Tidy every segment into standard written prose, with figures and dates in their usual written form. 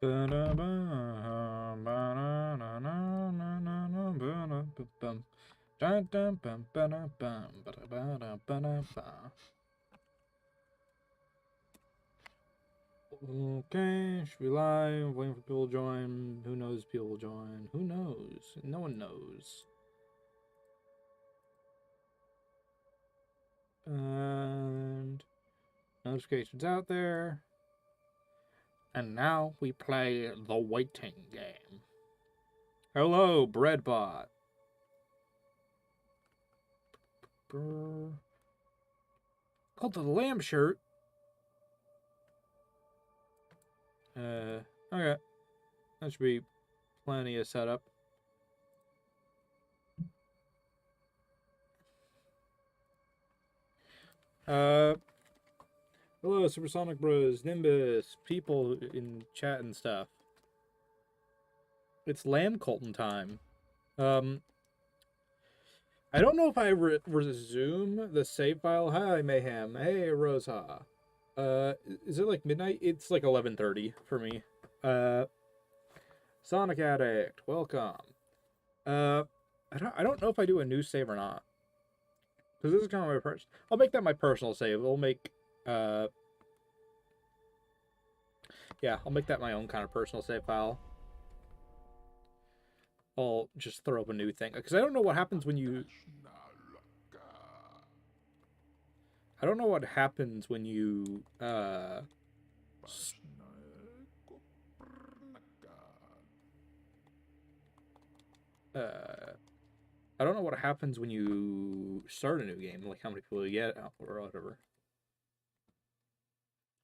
Okay, should we live? Waiting for people to join. Who knows if people will join? Who knows? No one knows. And notifications out there. And now we play the waiting game. Hello, Breadbot. Called the lamb shirt. Okay. That should be plenty of setup. Hello, Supersonic Bros, Nimbus, people in chat and stuff. It's Lamb Colton time. I don't know if I resume the save file. Hi, Mayhem. Hey, Rosa. Is it like midnight? It's like 11:30 for me. Sonic Addict, welcome. I don't know if I do a new save or not. Because this is kind of my personal... I'll make that my personal save. We'll make... yeah, I'll make that my own kind of personal save file. I'll just throw up a new thing. Because I don't know what happens when you... I don't know what happens when you... I don't know what happens when you start a new game, like how many people you get, or whatever.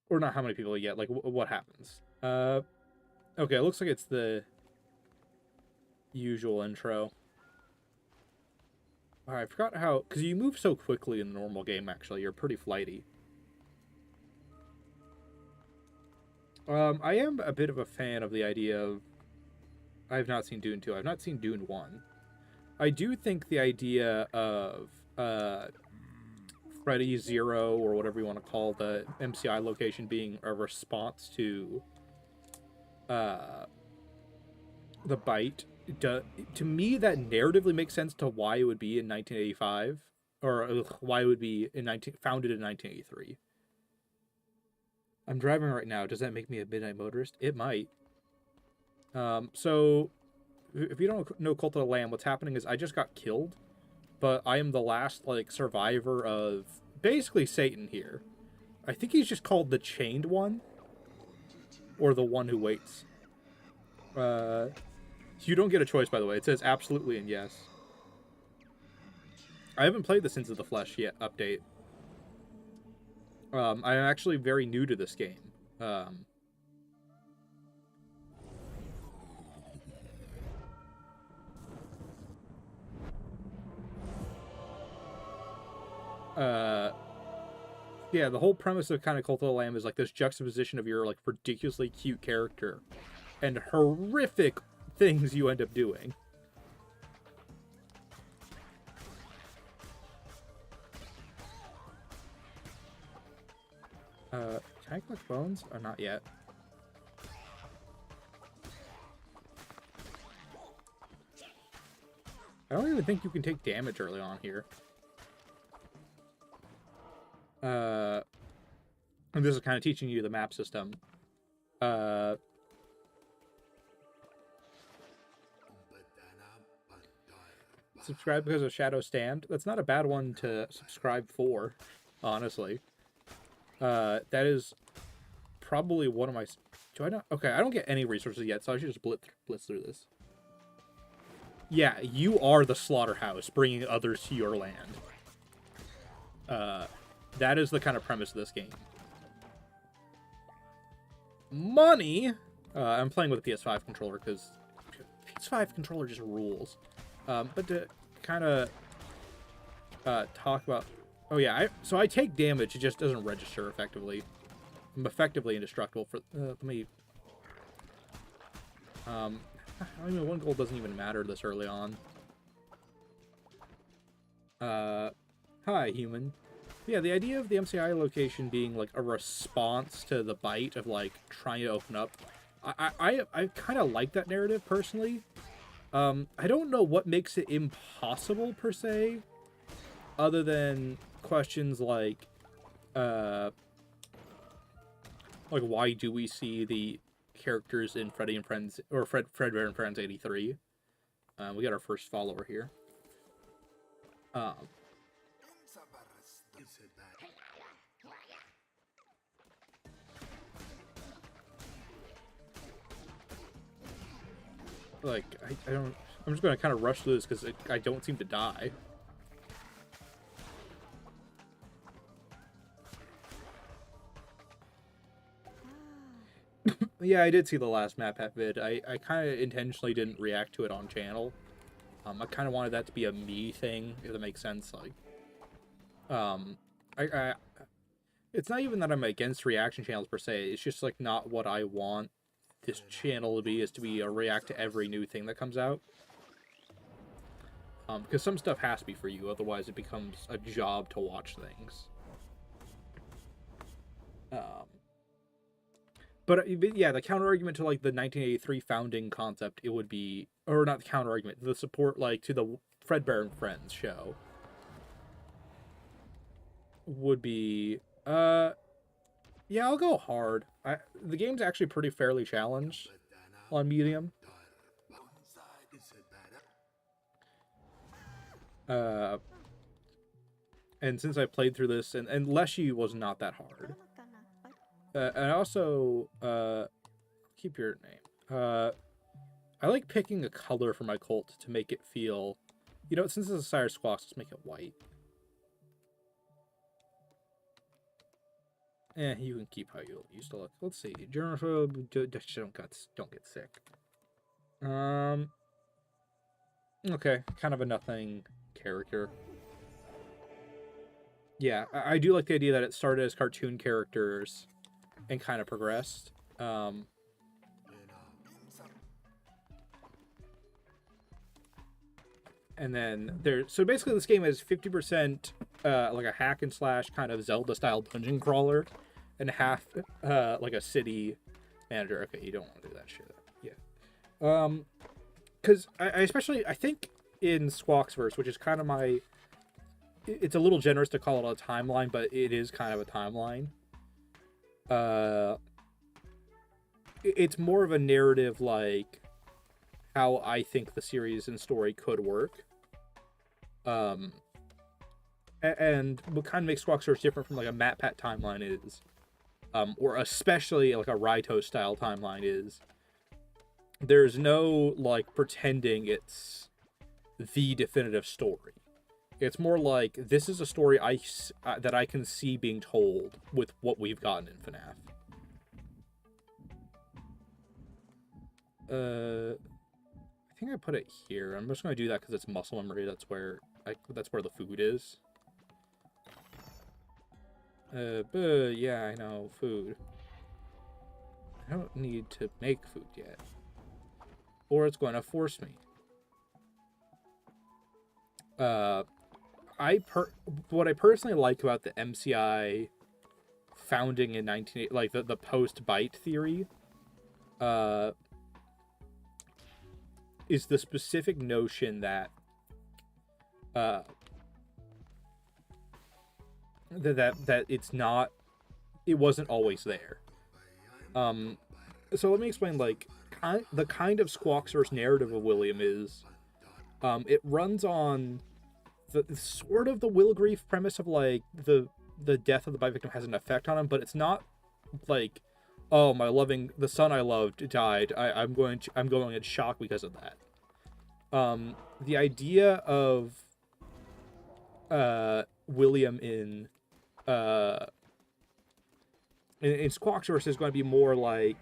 Or not how many people you get, like what happens. Okay, it looks like it's the usual intro. Alright, I forgot how, because you move so quickly in the normal game, actually. You're pretty flighty. I am a bit of a fan of the idea of... I have not seen Dune 2. I've not seen Dune 1. I do think the idea of Freddy Zero, or whatever you want to call the MCI location, being a response to the Bite, to me, that narratively makes sense to why it would be in 1985, or why it would be founded in 1983. I'm driving right now. Does that make me a midnight motorist? It might. So, if you don't know Cult of the Lamb, what's happening is I just got killed, but I am the last, like, survivor of basically Satan here. I think he's just called the Chained One, or the One Who Waits. You don't get a choice, by the way. It says absolutely and yes. I haven't played the Sins of the Flesh yet update. I'm actually very new to this game. Yeah, the whole premise of kind of Cult of the Lamb is like this juxtaposition of your like ridiculously cute character and horrific things you end up doing. Can I collect bones? Or not yet? I don't even think you can take damage early on here. And this is kind of teaching you the map system. Subscribe because of Shadow Stand. That's not a bad one to subscribe for, honestly. That is probably one of my... Do I not? Okay, I don't get any resources yet, so I should just blitz through this. Yeah, you are the slaughterhouse, bringing others to your land. That is the kind of premise of this game. Money! I'm playing with a PS5 controller, because PS5 controller just rules. But to kind of talk about... Oh yeah, so I take damage, it just doesn't register effectively. I'm effectively indestructible for... let me... I mean, one gold doesn't even matter this early on. Hi, human. Yeah, the idea of the MCI location being, like, a response to the Bite of, like, trying to open up, I kind of like that narrative personally. I don't know what makes it impossible per se, other than questions like why do we see the characters in Freddy and Friends or Fredbear and Friends 83? We got our first follower here. Like I don't. I'm just gonna kind of rush through this because I don't seem to die. Yeah, I did see the last map hack vid. I kind of intentionally didn't react to it on channel. I kind of wanted that to be a me thing, if that makes sense. Like, it's not even that I'm against reaction channels per se. It's just like not what I want this channel to be. Is to be a react to every new thing that comes out. Because some stuff has to be for you, otherwise it becomes a job to watch things. But yeah, the counter argument to like the 1983 founding concept, it would be, or not the counter argument, the support like to the Fredbear and Friends show would be, yeah, I'll go hard. The game's actually pretty fairly challenged on medium. And since I played through this, and Leshy was not that hard. And also, keep your name. I like picking a color for my cult to make it feel, you know, since it's a Sire Squawks, let's make it white. You can keep how you used to look. Let's see. Germaphobe, don't get sick. Okay, kind of a nothing character. Yeah, I do like the idea that it started as cartoon characters and kind of progressed. And then so basically this game is 50% like a hack and slash kind of Zelda style dungeon crawler, and half like a city manager. Okay, you don't want to do that shit. Yeah. Because I think in Squawksverse, which is kind of my, it's a little generous to call it a timeline, but it is kind of a timeline. It's more of a narrative, like how I think the series and story could work. And what kind of makes Squawkverse different from like a MatPat timeline is, or especially like a Raito style timeline is, there's no like pretending it's the definitive story. It's more like, this is a story that I can see being told with what we've gotten in FNAF. I think I put it here. I'm just going to do that because it's muscle memory. That's where the food is. But yeah, I know, food. I don't need to make food yet, or it's going to force me. What I personally like about the MCI founding in 1980, like the post-byte theory, is the specific notion that that it wasn't always there. So let me explain, like, the kind of Squawksverse narrative of William is, it runs on the sort of the Will Grief premise of like the death of the bite victim has an effect on him, but it's not like, oh, the son I loved died, I'm going in shock because of that. The idea of William in Squawksverse is going to be more like,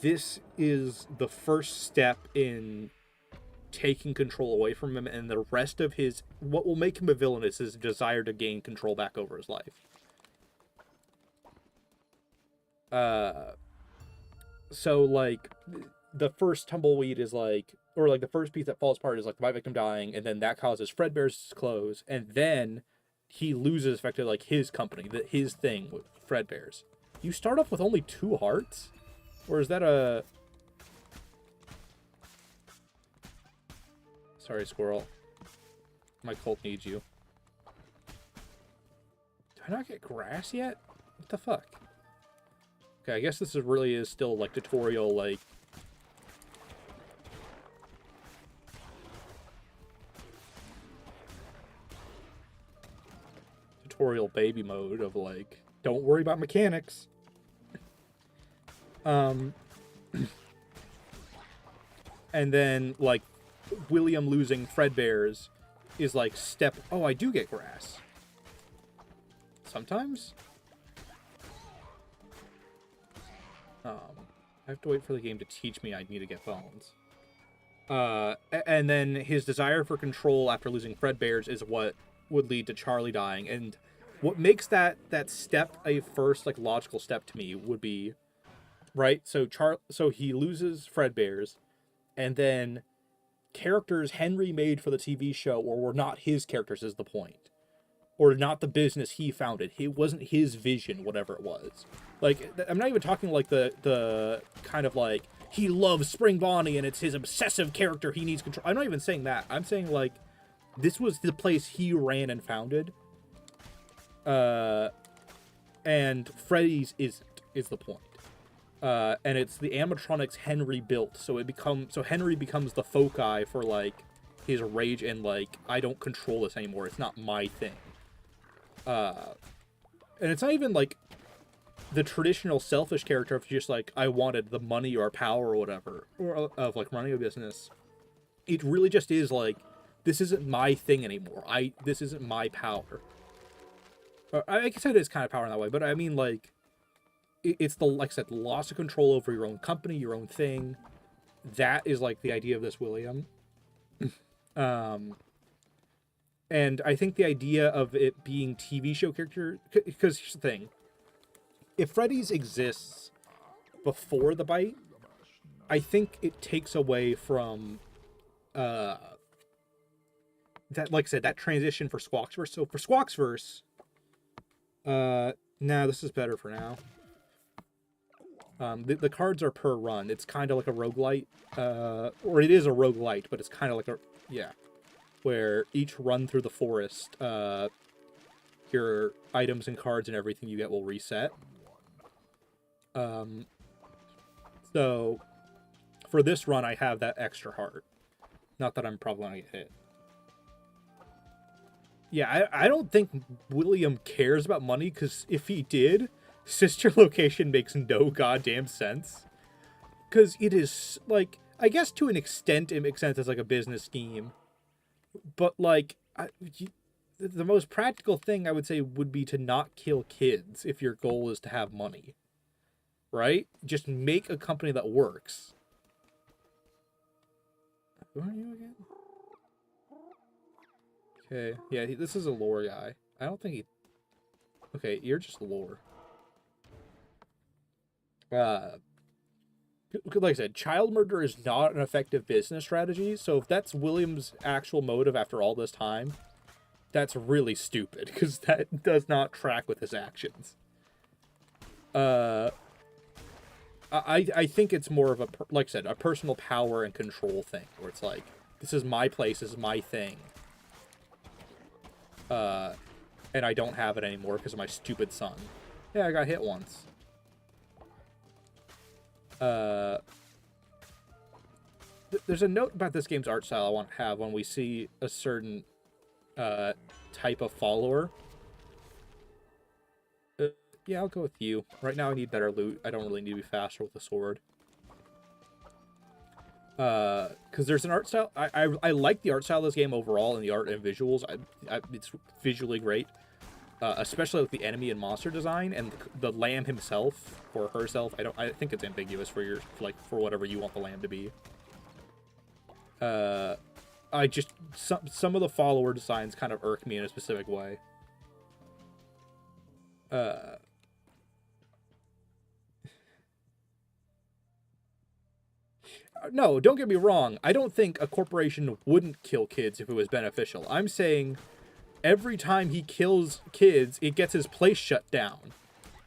this is the first step in taking control away from him, and the rest of what will make him a villain is his desire to gain control back over his life. So like the first tumbleweed is like, or like the first piece that falls apart is like the bite victim dying, and then that causes Fredbear's to close, and then he loses effectively like his company, his thing with Fredbear's. You start off with only 2 hearts? Or is that a... Sorry, squirrel. My cult needs you. Do I not get grass yet? What the fuck? Okay, I guess this really is still, like, tutorial, like... Tutorial baby mode of, like, don't worry about mechanics. And then, like, William losing Fredbear's is, like, step... Oh, I do get grass. Sometimes? I have to wait for the game to teach me I need to get bones. And then his desire for control after losing Fredbear's is what would lead to Charlie dying. And what makes that step a first, like, logical step to me would be... Right? So he loses Fredbear's, and then characters Henry made for the TV show or were not his characters is the point. Or not the business he founded. It wasn't his vision, whatever it was. Like, I'm not even talking like the kind of like, he loves Spring Bonnie and it's his obsessive character he needs control. I'm not even saying that. I'm saying, like, this was the place he ran and founded. And Freddy's is the point. And it's the animatronics Henry built, so Henry becomes the foci for, like, his rage and, like, I don't control this anymore. It's not my thing. And it's not even, like, the traditional selfish character of just, like, I wanted the money or power or whatever, or of, like, running a business. It really just is, like, this isn't my thing anymore. This isn't my power. I guess it is kind of power in that way, but I mean, like, it's the, like I said, loss of control over your own company, your own thing. That is, like, the idea of this William. And I think the idea of it being TV show character, because here's the thing. If Freddy's exists before the bite, I think it takes away from, that, like I said, that transition for Squawksverse. So for Squawksverse, nah, this is better for now. The cards are per run. It's kind of like a roguelite, or it is a roguelite, but it's kind of like a, yeah, where each run through the forest, your items and cards and everything you get will reset. So for this run, I have that extra heart. Not that I'm probably gonna get hit. Yeah, I don't think William cares about money, because if he did, sister location makes no goddamn sense. Because it is, like, I guess to an extent it makes sense as, like, a business scheme. But, like, the most practical thing I would say would be to not kill kids if your goal is to have money. Right? Just make a company that works. Who are you again? Okay, yeah, this is a lore guy. I don't think he... Okay, you're just lore. Like I said, child murder is not an effective business strategy, so if that's William's actual motive after all this time, that's really stupid, because that does not track with his actions. I think it's more of a, like I said, a personal power and control thing, where it's like, this is my place, this is my thing. And I don't have it anymore because of my stupid son. Yeah, I got hit once. There's a note about this game's art style I want to have when we see a certain type of follower. Yeah, I'll go with you. Right now I need better loot. I don't really need to be faster with the sword. Because there's an art style. I like the art style of this game overall, and the art and visuals. It's visually great. Especially with the enemy and monster design, and the lamb himself or herself. I think it's ambiguous for your, like, for whatever you want the lamb to be. Some of the follower designs kind of irk me in a specific way. No, don't get me wrong. I don't think a corporation wouldn't kill kids if it was beneficial. I'm saying every time he kills kids, it gets his place shut down.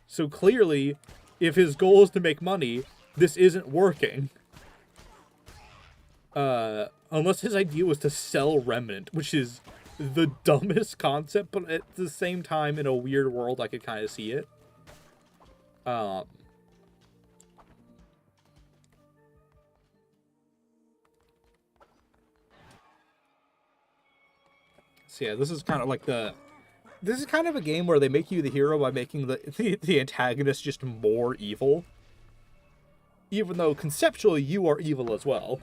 So clearly, if his goal is to make money, this isn't working. Unless his idea was to sell Remnant, which is the dumbest concept, but at the same time, in a weird world, I could kind of see it. So yeah, this is kind of like this is kind of a game where they make you the hero by making the antagonist just more evil. Even though conceptually you are evil as well.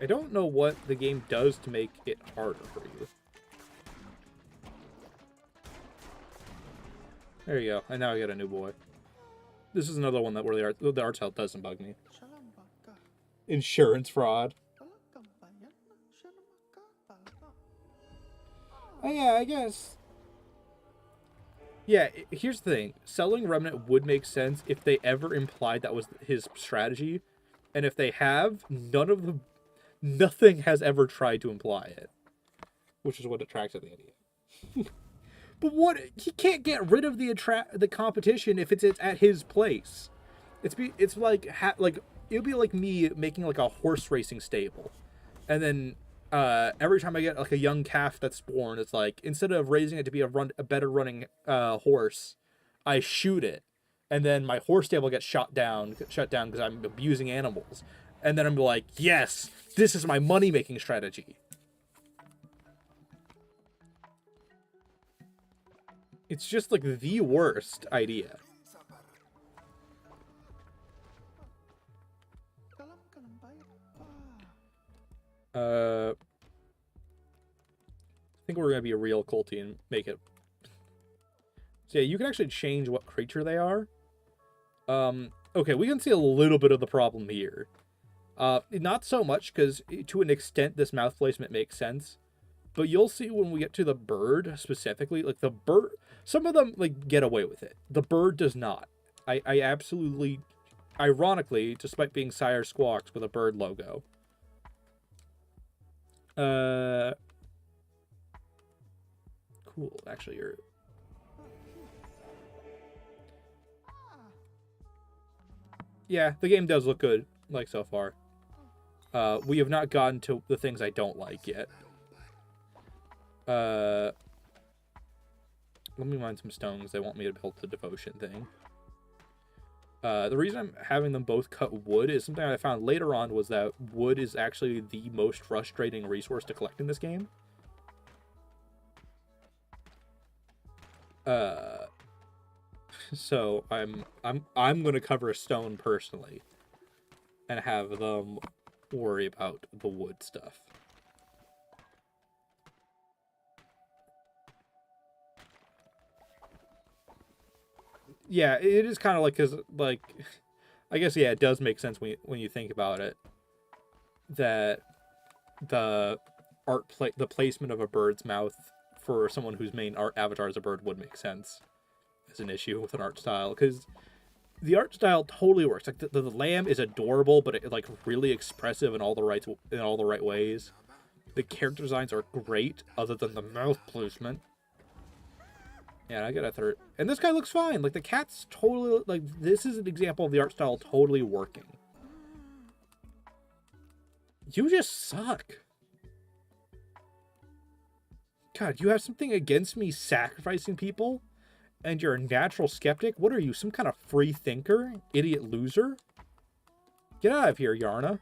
I don't know what the game does to make it harder for you. There you go. And now I got a new boy. This is another one that where the art style doesn't bug me. Insurance fraud. Oh yeah, I guess. Yeah, here's the thing. Selling Remnant would make sense if they ever implied that was his strategy. And if they have, nothing has ever tried to imply it. Which is what attracted the idea. But what, he can't get rid of the competition if it's at his place. It's like it would be like me making like a horse racing stable. And then every time I get like a young calf that's born, it's like instead of raising it to be a better running horse, I shoot it. And then my horse stable gets shut down because I'm abusing animals. And then I'm like, yes, this is my money-making strategy. It's just like the worst idea. I think we're gonna be a real culty and make it. So yeah, you can actually change what creature they are. Okay, we can see a little bit of the problem here. Not so much, because to an extent this mouth placement makes sense. But you'll see when we get to the bird, specifically, like the bird, some of them, like, get away with it. The bird does not. I absolutely, ironically, despite being Sire Squawks with a bird logo. Cool, actually, you're... Yeah, the game does look good, like, so far. We have not gotten to the things I don't like yet. Let me mine some stones. They want me to build the devotion thing. The reason I'm having them both cut wood is something I found later on was that wood is actually the most frustrating resource to collect in this game. So I'm gonna cover a stone personally and have them worry about the wood stuff. Yeah, it is kind of like, because, like, I guess, yeah, it does make sense when you think about it, that the the placement of a bird's mouth for someone whose main art avatar is a bird would make sense as an issue with an art style, because the art style totally works. Like, the lamb is adorable, but like really expressive in all the right ways. The character designs are great, other than the mouth placement. Yeah, I got a third. And this guy looks fine. Like, the cat's totally... Like, this is an example of the art style totally working. You just suck. God, you have something against me sacrificing people? And you're a natural skeptic? What are you, some kind of free thinker? Idiot loser? Get out of here, Yarna.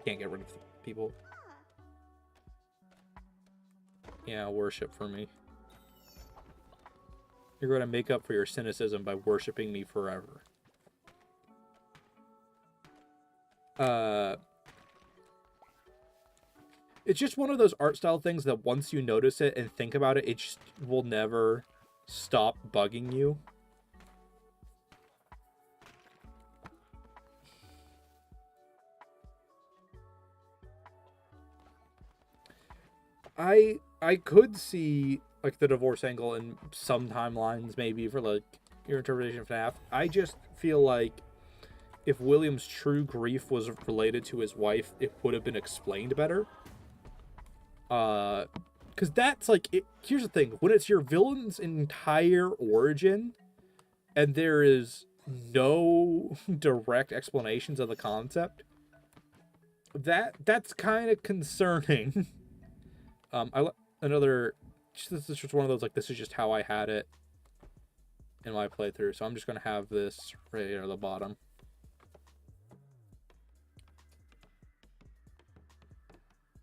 Can't get rid of people. Yeah, worship for me. You're going to make up for your cynicism by worshiping me forever. It's just one of those art style things that once you notice it and think about it, it just will never stop bugging you. I could see, like, the divorce angle in some timelines, maybe, for, like, your interpretation of FNAF. I just feel like if William's true grief was related to his wife, it would have been explained better. Because that's like, here's the thing. When it's your villain's entire origin, and there is no direct explanations of the concept, that's kind of concerning. This is just one of those, like, this is just how I had it in my playthrough, so I'm just gonna have this right here at the bottom.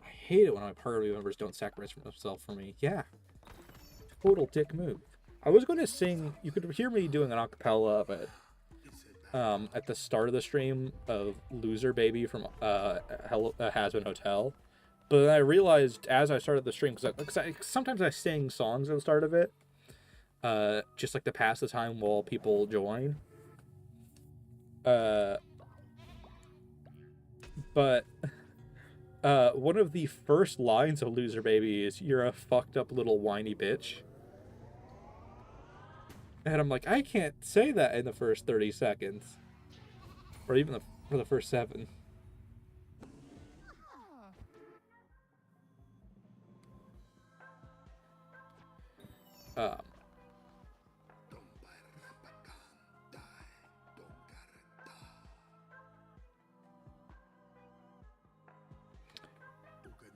I hate it when my party members don't sacrifice themselves for me. Yeah, total dick move. I was going to sing, you could hear me doing an acapella of it at the start of the stream of Loser Baby from Has-Been Hotel. But then I realized as I started the stream, because sometimes I sing songs at the start of it, just like to pass the time while people join. But one of the first lines of Loser Baby is, "You're a fucked up little whiny bitch." And I'm like, I can't say that in the first 30 seconds. Or even for the first 7.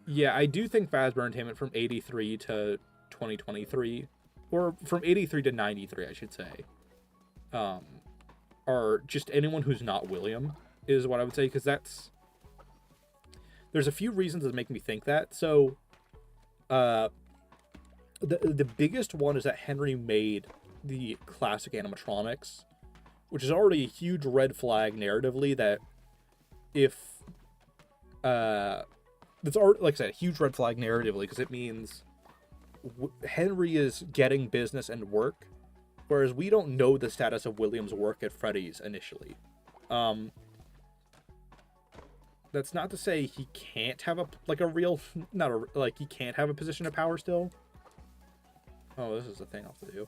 Yeah, I do think Fazbear Entertainment from 83 to 2023, or from 83 to 93, I should say, are just anyone who's not William, is what I would say, because there's a few reasons that make me think that. So, the biggest one is that Henry made the classic animatronics, which is already a huge red flag narratively, that if, it's already, like I said, a huge red flag narratively, because it means Henry is getting business and work, whereas we don't know the status of William's work at Freddy's initially. That's not to say he can't have he can't have a position of power still. Oh, this is the thing I'll have to do.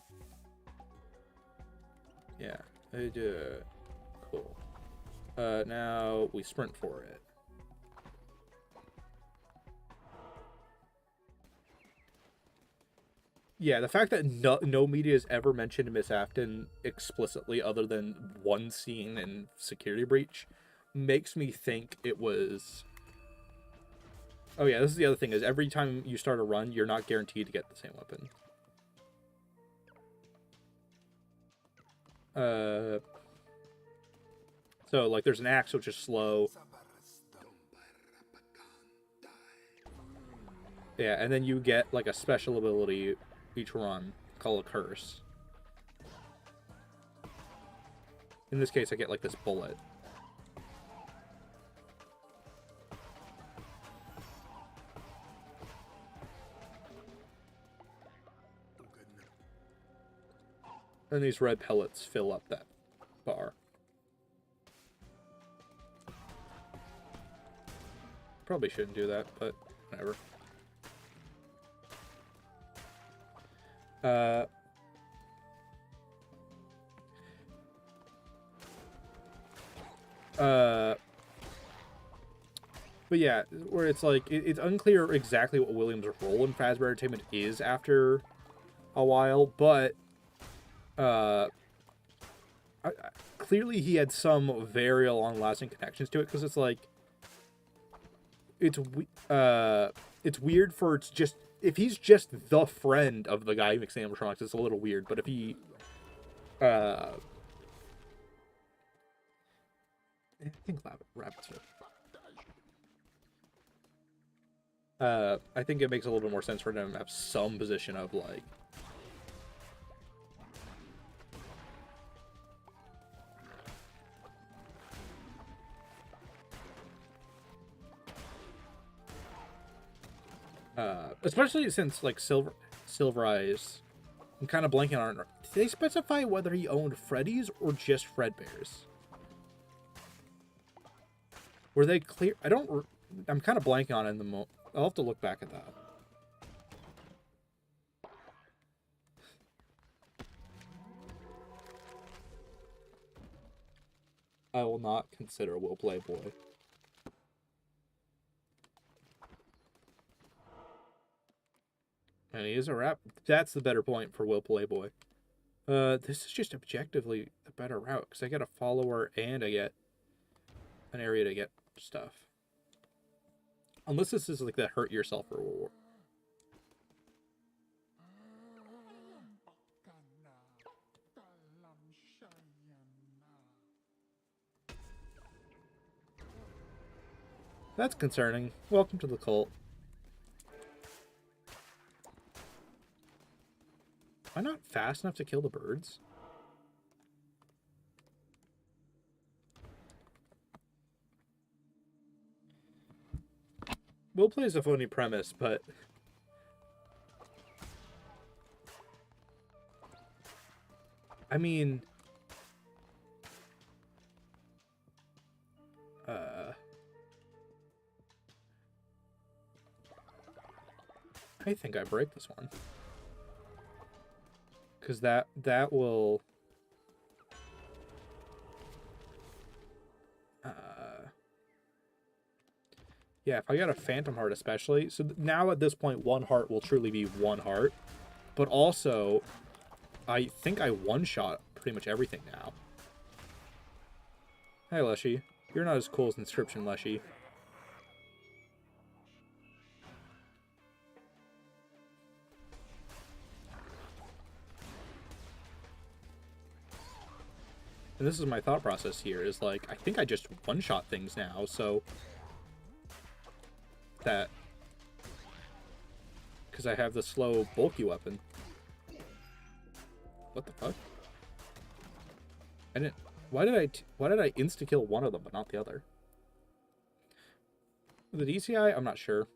Yeah, cool. Now we sprint for it. Yeah, the fact that no media has ever mentioned Miss Afton explicitly other than one scene in Security Breach makes me think it was... Oh yeah, this is the other thing, is every time you start a run, you're not guaranteed to get the same weapon. So, like, there's an axe which is slow. Yeah, and then you get, like, a special ability each run called a curse. In this case, I get, like, this bullet. And these red pellets fill up that bar. Probably shouldn't do that, but whatever. But yeah, where it's like, it's unclear exactly what William's role in Fazbear Entertainment is after a while, but clearly he had some very long-lasting connections to it, because it's like, it's weird for it's just, if he's just the friend of the guy who makes animatronics, it's a little weird, but if he I think rabbits are... I think it makes a little bit more sense for them to have some position of, like... especially since, like, Silver Eyes, I'm kind of blanking on it. Did they specify whether he owned Freddy's or just Fredbear's? Were they clear? I'm kind of blanking on it in the moment. I'll have to look back at that. I will not consider Will Playboy. And he is a rap. That's the better point for Will Playboy. This is just objectively the better route, because I get a follower and I get an area to get stuff. Unless this is like the hurt yourself reward. That's concerning. Welcome to the cult. Am I not fast enough to kill the birds? Will Play is a phony premise, but... I mean... I think I break this one. Because that will... yeah, if I got a Phantom Heart especially... So now at this point, one heart will truly be one heart. But also, I think I one-shot pretty much everything now. Hey, Leshy. You're not as cool as Inscription, Leshy. And this is my thought process here, is like, I think I just one-shot things now, so... that... because I have the slow, bulky weapon. What the fuck? I didn't... Why did I insta-kill one of them, but not the other? The DCI? I'm not sure.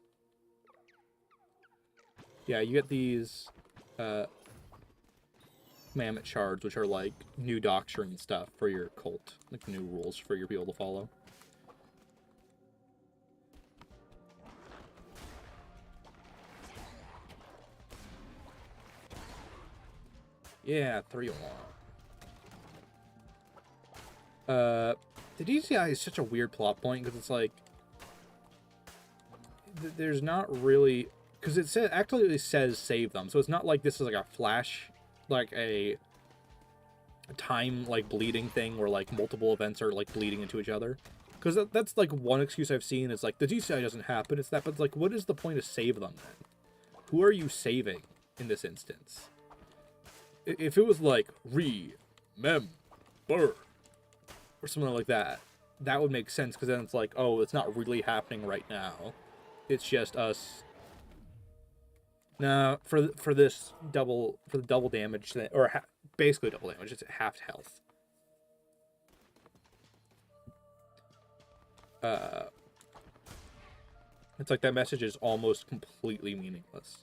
Yeah, you get these... Mammoth shards, which are like new doctrine stuff for your cult, like new rules for your people to follow. Yeah, 3-1. The DCI is such a weird plot point because it's like there's not really, because it actually says save them, so it's not like this is like a flash. Like a time like bleeding thing where like multiple events are like bleeding into each other, because that's like one excuse I've seen is like the DCI doesn't happen. It's that, but it's like, what is the point to save them then? Who are you saving in this instance? If it was like remember or something like that, that would make sense, because then it's like, oh, it's not really happening right now. It's just us. No, for this double, for the double damage, or basically double damage, it's half health. It's like that message is almost completely meaningless.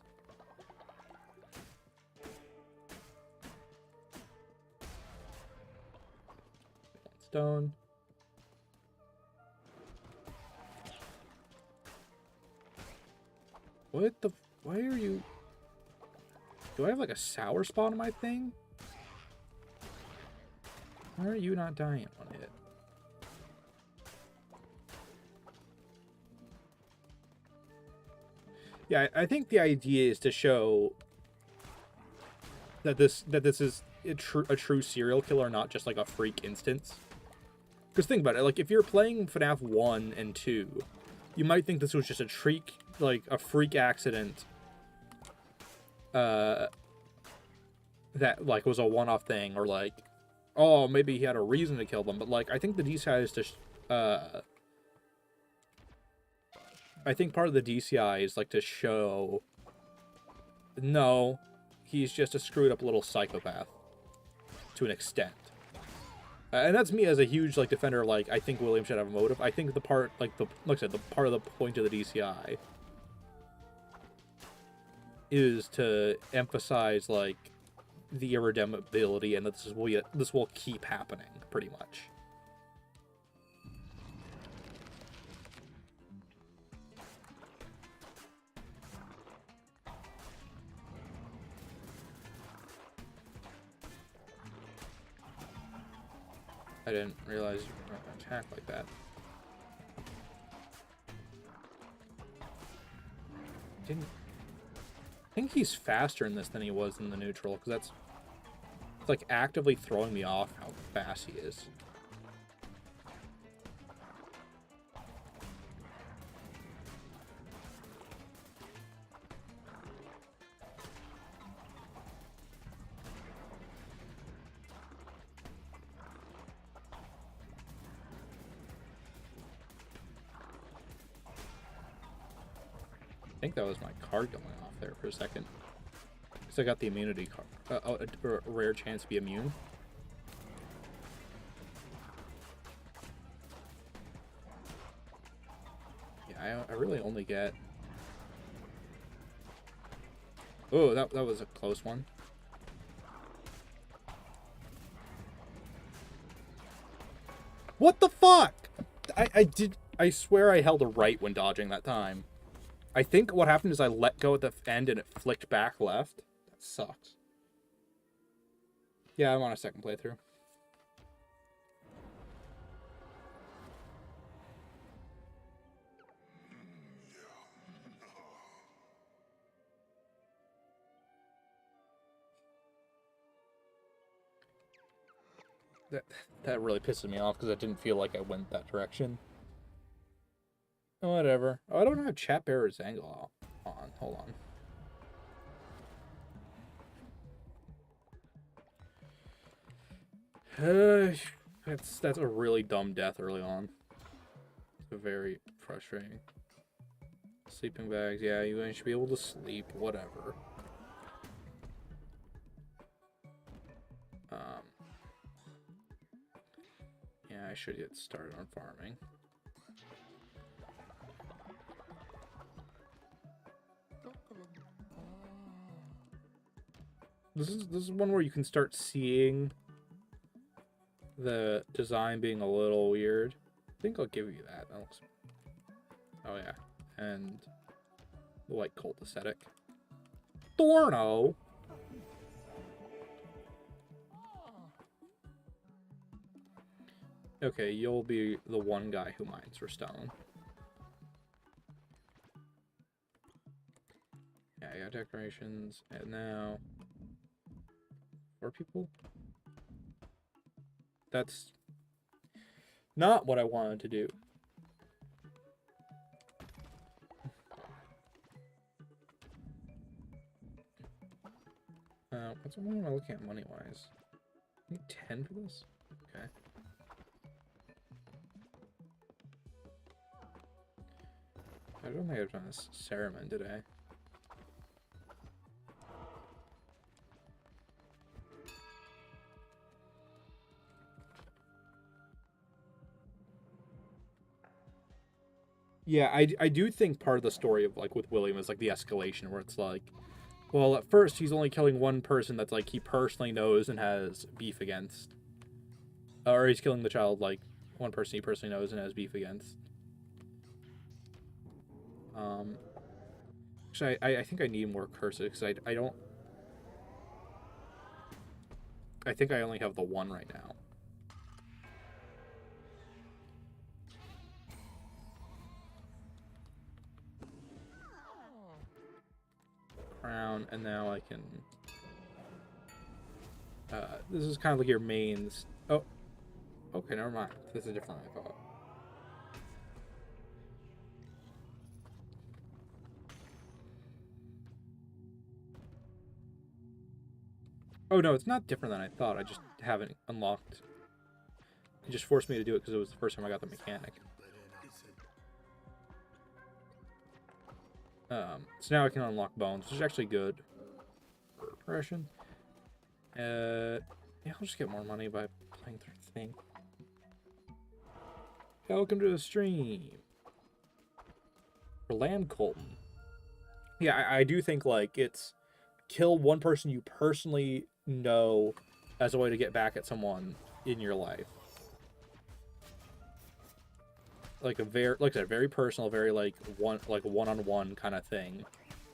Stone. What the? Why are you... Do I have like a sour spot on my thing? Why are you not dying on it? Yeah, I think the idea is to show that this is a true serial killer, not just like a freak instance. Because think about it, like if you're playing FNAF 1 and 2, you might think this was just a freak accident that like was a one-off thing, or like, oh, maybe he had a reason to kill them. But like, I think the DCI is to I think part of the DCI is like to show, no, he's just a screwed up little psychopath to an extent. And that's me as a huge like defender. Like, I think William should have a motive. I think the part, like I said, the part of the point of the DCI is to emphasize like the irredeemability, and that this will keep happening pretty much. I didn't realize you were going to attack like that. I think he's faster in this than he was in the neutral, because it's like actively throwing me off how fast he is. I think that was my card going off there for a second. Because I got the immunity card. A rare chance to be immune. Yeah, I really only get... Oh, that was a close one. What the fuck? I swear I held a right when dodging that time. I think what happened is I let go at the end and it flicked back left. That sucks. Yeah, I'm on a second playthrough. That really pisses me off because I didn't feel like I went that direction. Whatever. Oh, I don't have chat bearer's angle on. Hold on. That's a really dumb death early on. It's very frustrating. Sleeping bags. Yeah, you should be able to sleep. Whatever. Yeah, I should get started on farming. This is one where you can start seeing the design being a little weird. I think I'll give you that. That looks... Oh yeah, and the white cult aesthetic. Thorno. Okay, you'll be the one guy who mines for stone. Yeah, I got decorations, and now 4 people. That's not what I wanted to do. What am I looking at money-wise? I need 10 for this? Okay. I don't think I've done this ceremony today. Yeah, I do think part of the story of, like, with William is, like, the escalation where it's like, well, at first he's only killing one person that's, like, he personally knows and has beef against. Or he's killing the child, like, one person he personally knows and has beef against. Actually, I think I need more curses, because I don't... I think I only have the one right now. Crown, and now I can... this is kind of like your mains. Oh. Okay, never mind. This is different than I thought. Oh, no, it's not different than I thought. I just haven't unlocked... It just forced me to do it because it was the first time I got the mechanic. So now I can unlock bones, which is actually good. Progression. Yeah, I'll just get more money by playing through the thing. Welcome to the stream. For Land Colton. Yeah, I do think, like, it's kill one person you personally know as a way to get back at someone in your life. Like like I said, very personal, very like one-on-one kind of thing.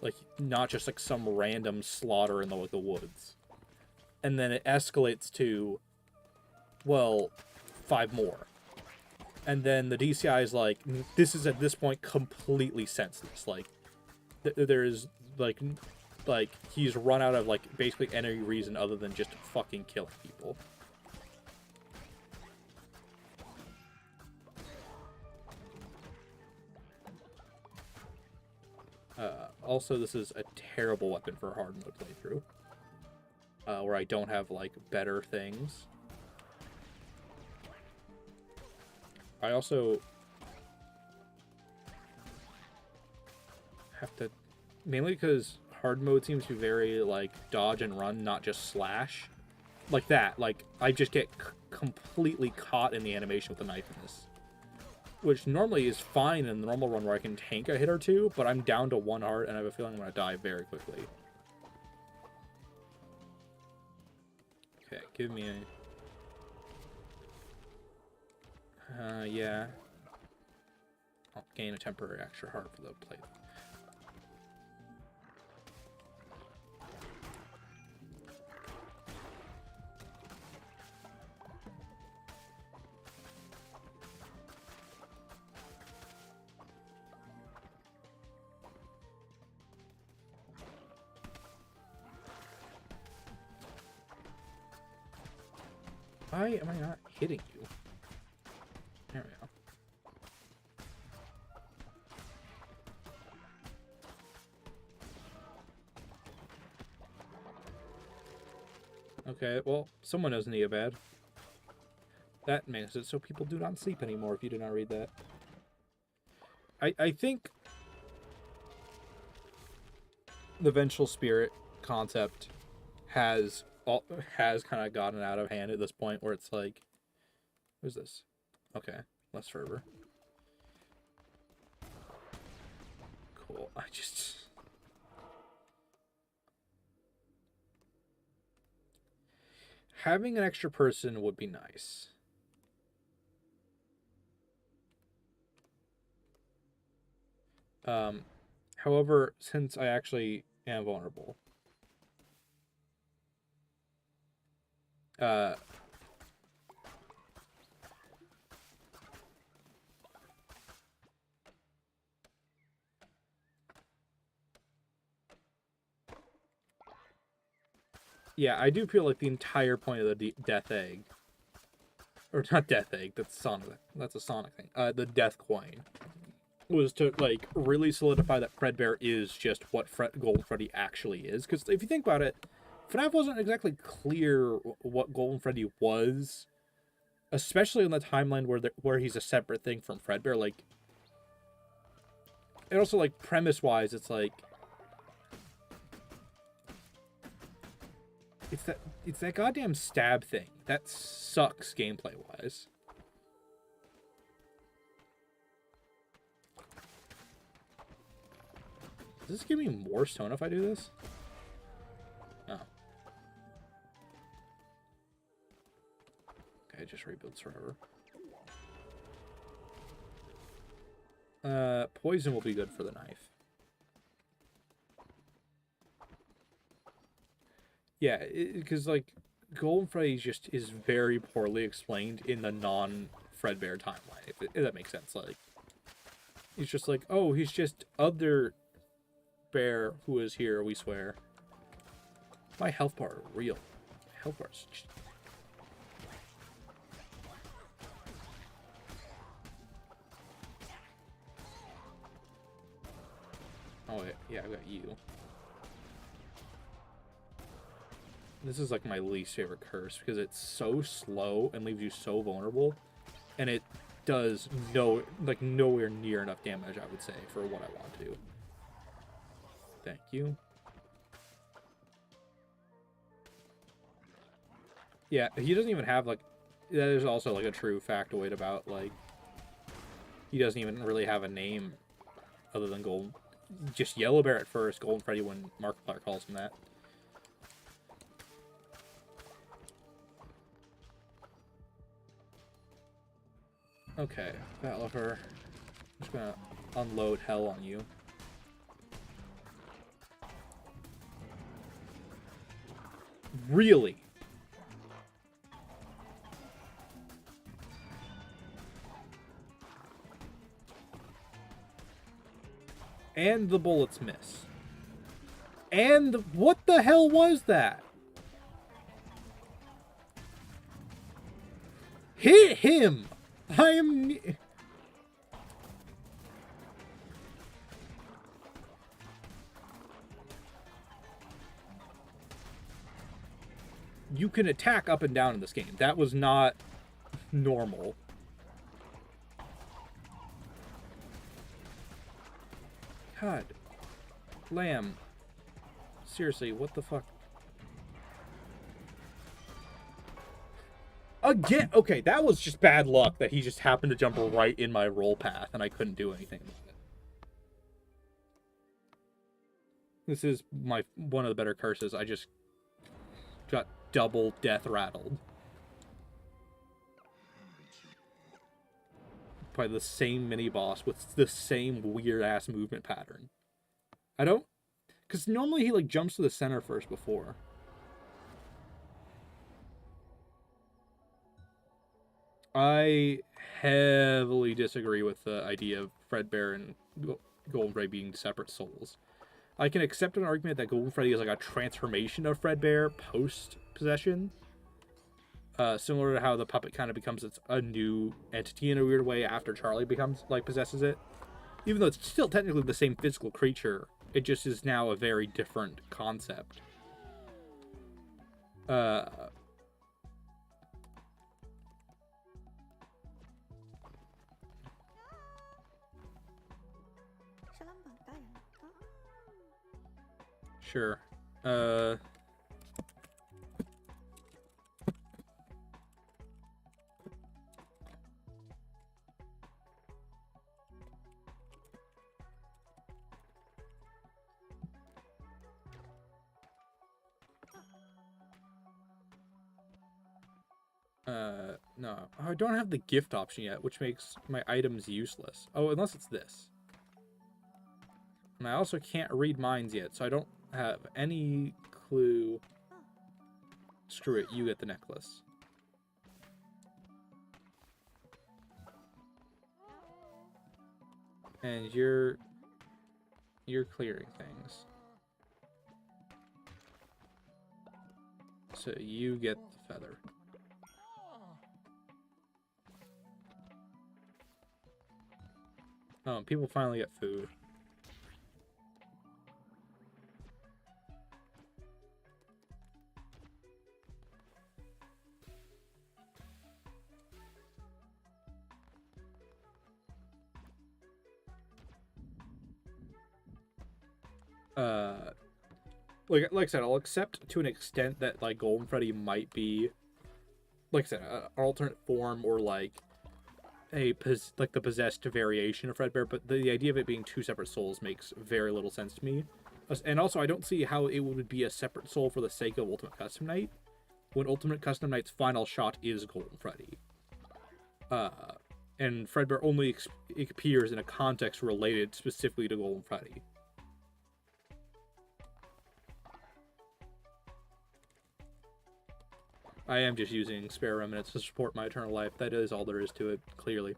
Like not just like some random slaughter in the woods. And then it escalates to, well, 5 more. And then the DCI is like, this is at this point completely senseless. Like, there's like he's run out of like basically any reason other than just fucking killing people. Also, this is a terrible weapon for a hard mode playthrough, where I don't have like better things. I also have to, mainly because hard mode seems to be very like dodge and run, not just slash. Like that, like I just get completely caught in the animation with the knife in this. Which normally is fine in the normal run where I can tank a hit or two, but I'm down to 1 heart and I have a feeling I'm going to die very quickly. Okay, give me a... yeah. I'll gain a temporary extra heart for the plate. Why am I not hitting you? There we go. Okay, well, someone knows Nia bad. That makes it so people do not sleep anymore if you did not read that. I think the Vengeful Spirit concept has kind of gotten out of hand at this point, where it's like, who's this? Okay, less fervor. Cool. Having an extra person would be nice. However, since I actually am vulnerable, yeah, I do feel like the entire point of the Death Egg, or not Death Egg, that's a Sonic thing. The Death Coin was to like really solidify that Fredbear is just what Golden Freddy actually is. Because if you think about it, FNAF wasn't exactly clear what Golden Freddy was, especially on the timeline where he's a separate thing from Fredbear. Like, and also like premise wise, it's like it's that goddamn stab thing that sucks gameplay wise. Does this give me more stone if I do this? Oh. Okay, it just rebuilds forever. Poison will be good for the knife. Yeah, because like Golden Freddy just is very poorly explained in the non-Fredbear timeline. If that makes sense, like he's just like, oh, he's just other bear who is here. We swear. My health bar are real. My health bars. Oh yeah, I got you. This is like my least favorite curse because it's so slow and leaves you so vulnerable, and it does nowhere near enough damage, I would say, for what I want to. Thank you. Yeah, he doesn't even have like, that is also like a true factoid about like, he doesn't even really have a name other than Gold. Just Yellow Bear at first, Golden Freddy when Markiplier calls him that. Okay, Batlifer. I'm just gonna unload hell on you. Really? And the bullets miss. And what the hell was that? Hit him! I am... You can attack up and down in this game. That was not normal. God. Lamb. Seriously, what the fuck? Again, okay, that was just bad luck that he just happened to jump right in my roll path and I couldn't do anything about it. This is one of the better curses. I just got double death rattled by the same mini boss with the same weird ass movement pattern. I don't, because normally he like jumps to the center first before. I heavily disagree with the idea of Fredbear and Golden Freddy being separate souls. I can accept an argument that Golden Freddy is like a transformation of Fredbear post-possession. Similar to how the puppet kind of becomes a new entity in a weird way after Charlie possesses it. Even though it's still technically the same physical creature, it just is now a very different concept. Sure. No. Oh, I don't have the gift option yet, which makes my items useless. Oh, unless it's this. And I also can't read minds yet, so I don't have any clue. Screw it, you get the necklace. And you're clearing things. So you get the feather. Oh, people finally get food. Like I said, I'll accept to an extent that like Golden Freddy might be, like I said, an alternate form or like the possessed variation of Fredbear, but the idea of it being two separate souls makes very little sense to me. And also, I don't see how it would be a separate soul for the sake of Ultimate Custom Night, when Ultimate Custom Night's final shot is Golden Freddy. And Fredbear only appears in a context related specifically to Golden Freddy. I am just using spare remnants to support my eternal life. That is all there is to it, clearly.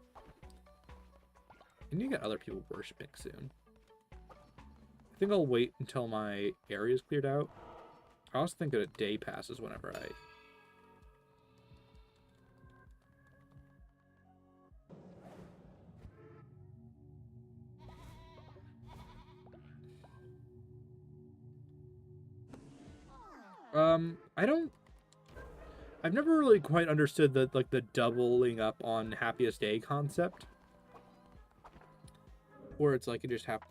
And you get other people worshipping soon. I think I'll wait until my area is cleared out. I also think that a day passes whenever I've never really quite understood the doubling up on happiest day concept. Where it's like it just happens.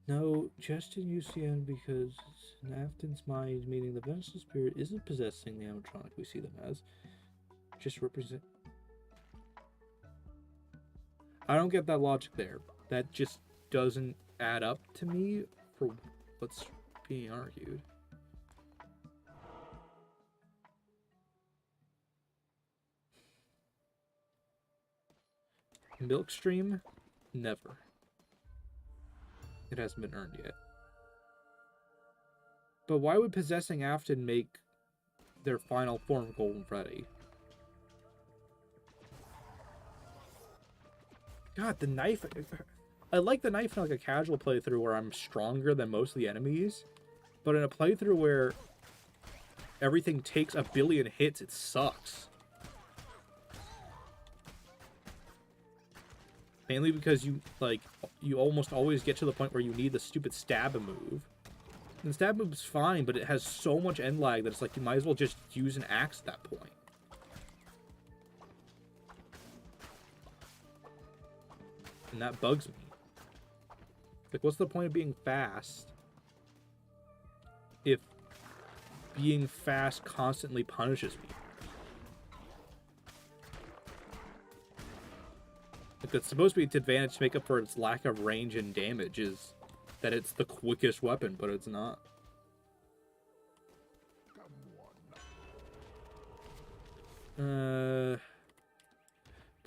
No, just in UCN because Nafton's mind, meaning the vengeful spirit, isn't possessing the animatronic we see them as. Just represent. I don't get that logic there. That just doesn't add up to me for what's being argued. Milkstream? Never. It hasn't been earned yet. But why would possessing Afton make their final form of Golden Freddy. God, the knife... I like the knife in like a casual playthrough where I'm stronger than most of the enemies, but in a playthrough where everything takes a billion hits, it sucks. Mainly because you almost always get to the point where you need the stupid stab move. And the stab move's fine, but it has so much end lag that it's like you might as well just use an axe at that point. And that bugs me. Like, what's the point of being fast if being fast constantly punishes me? Like, it's supposed to be its advantage to make up for its lack of range and damage, is that it's the quickest weapon, but it's not.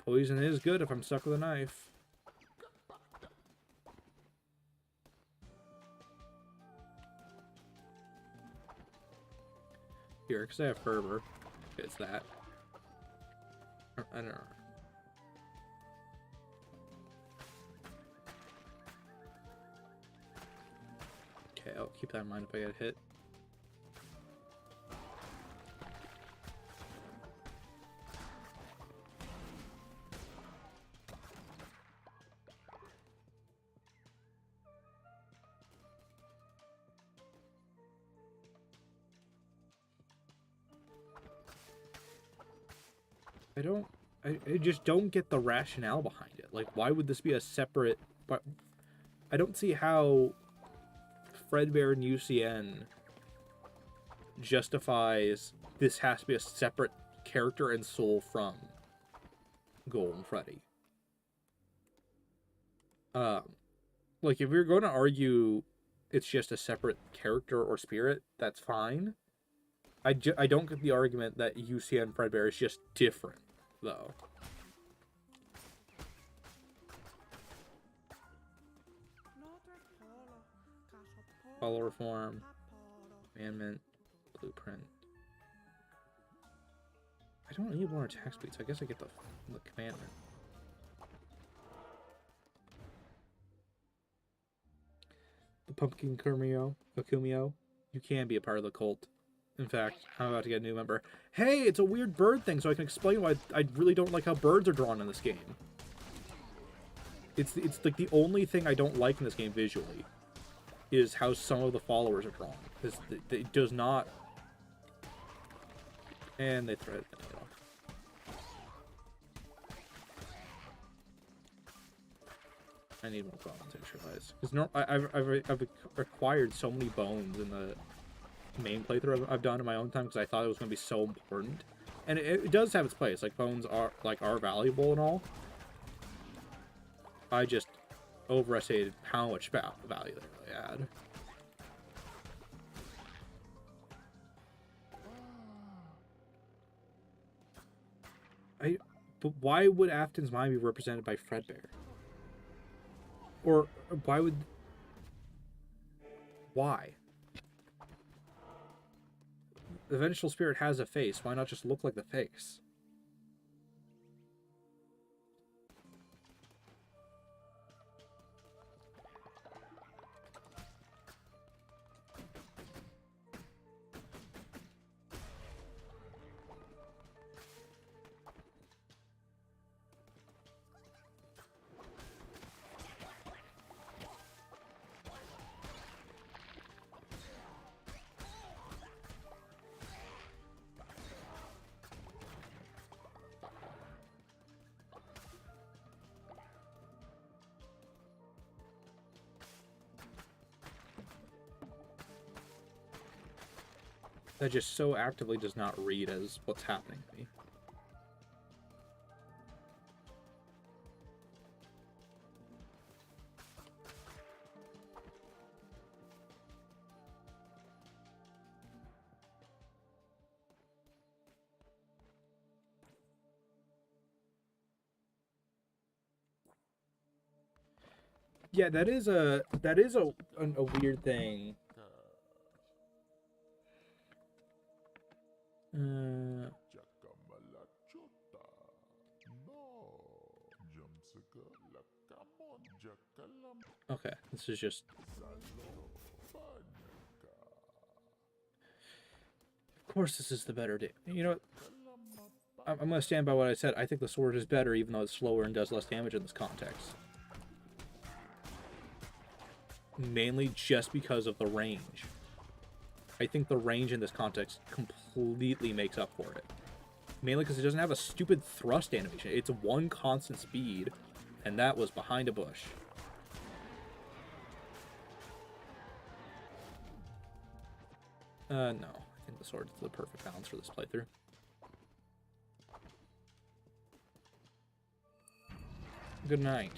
Poison is good if I'm stuck with a knife. Here, because I have fervor. It's that. I don't know. Okay, I'll keep that in mind if I get hit. I just don't get the rationale behind it. Like, why would this be a separate... But I don't see how Fredbear and UCN justifies this has to be a separate character and soul from Golden Freddy. Like, if you're going to argue it's just a separate character or spirit, that's fine. I don't get the argument that UCN Fredbear is just different, though. Follower form, commandment, blueprint. I don't need more attack speed, so I guess I get the commandment. The pumpkin Kumio, you can be a part of the cult. In fact, I'm about to get a new member. Hey, it's a weird bird thing, so I can explain why I really don't like how birds are drawn in this game. It's like the only thing I don't like in this game visually is how some of the followers are drawn. It does not... And they thread it off. I need more bones, I realize. Because I've acquired so many bones in the main playthrough I've done in my own time because I thought it was going to be so important. And it does have its place. Like, bones are valuable and all. I just overestimated how much value they really add. But why would Afton's mind be represented by Fredbear? Or why would... Why? The vengeful spirit has a face. Why not just look like the face? That just so actively does not read as what's happening to me. Yeah, that is a weird thing. Okay, this is just... Of course this is the better day. You know what? I'm going to stand by what I said. I think the sword is better, even though it's slower and does less damage in this context. Mainly just because of the range. I think the range in this context completely makes up for it. Mainly because it doesn't have a stupid thrust animation. It's one constant speed, and that was behind a bush. No. I think the sword is the perfect balance for this playthrough. Good night.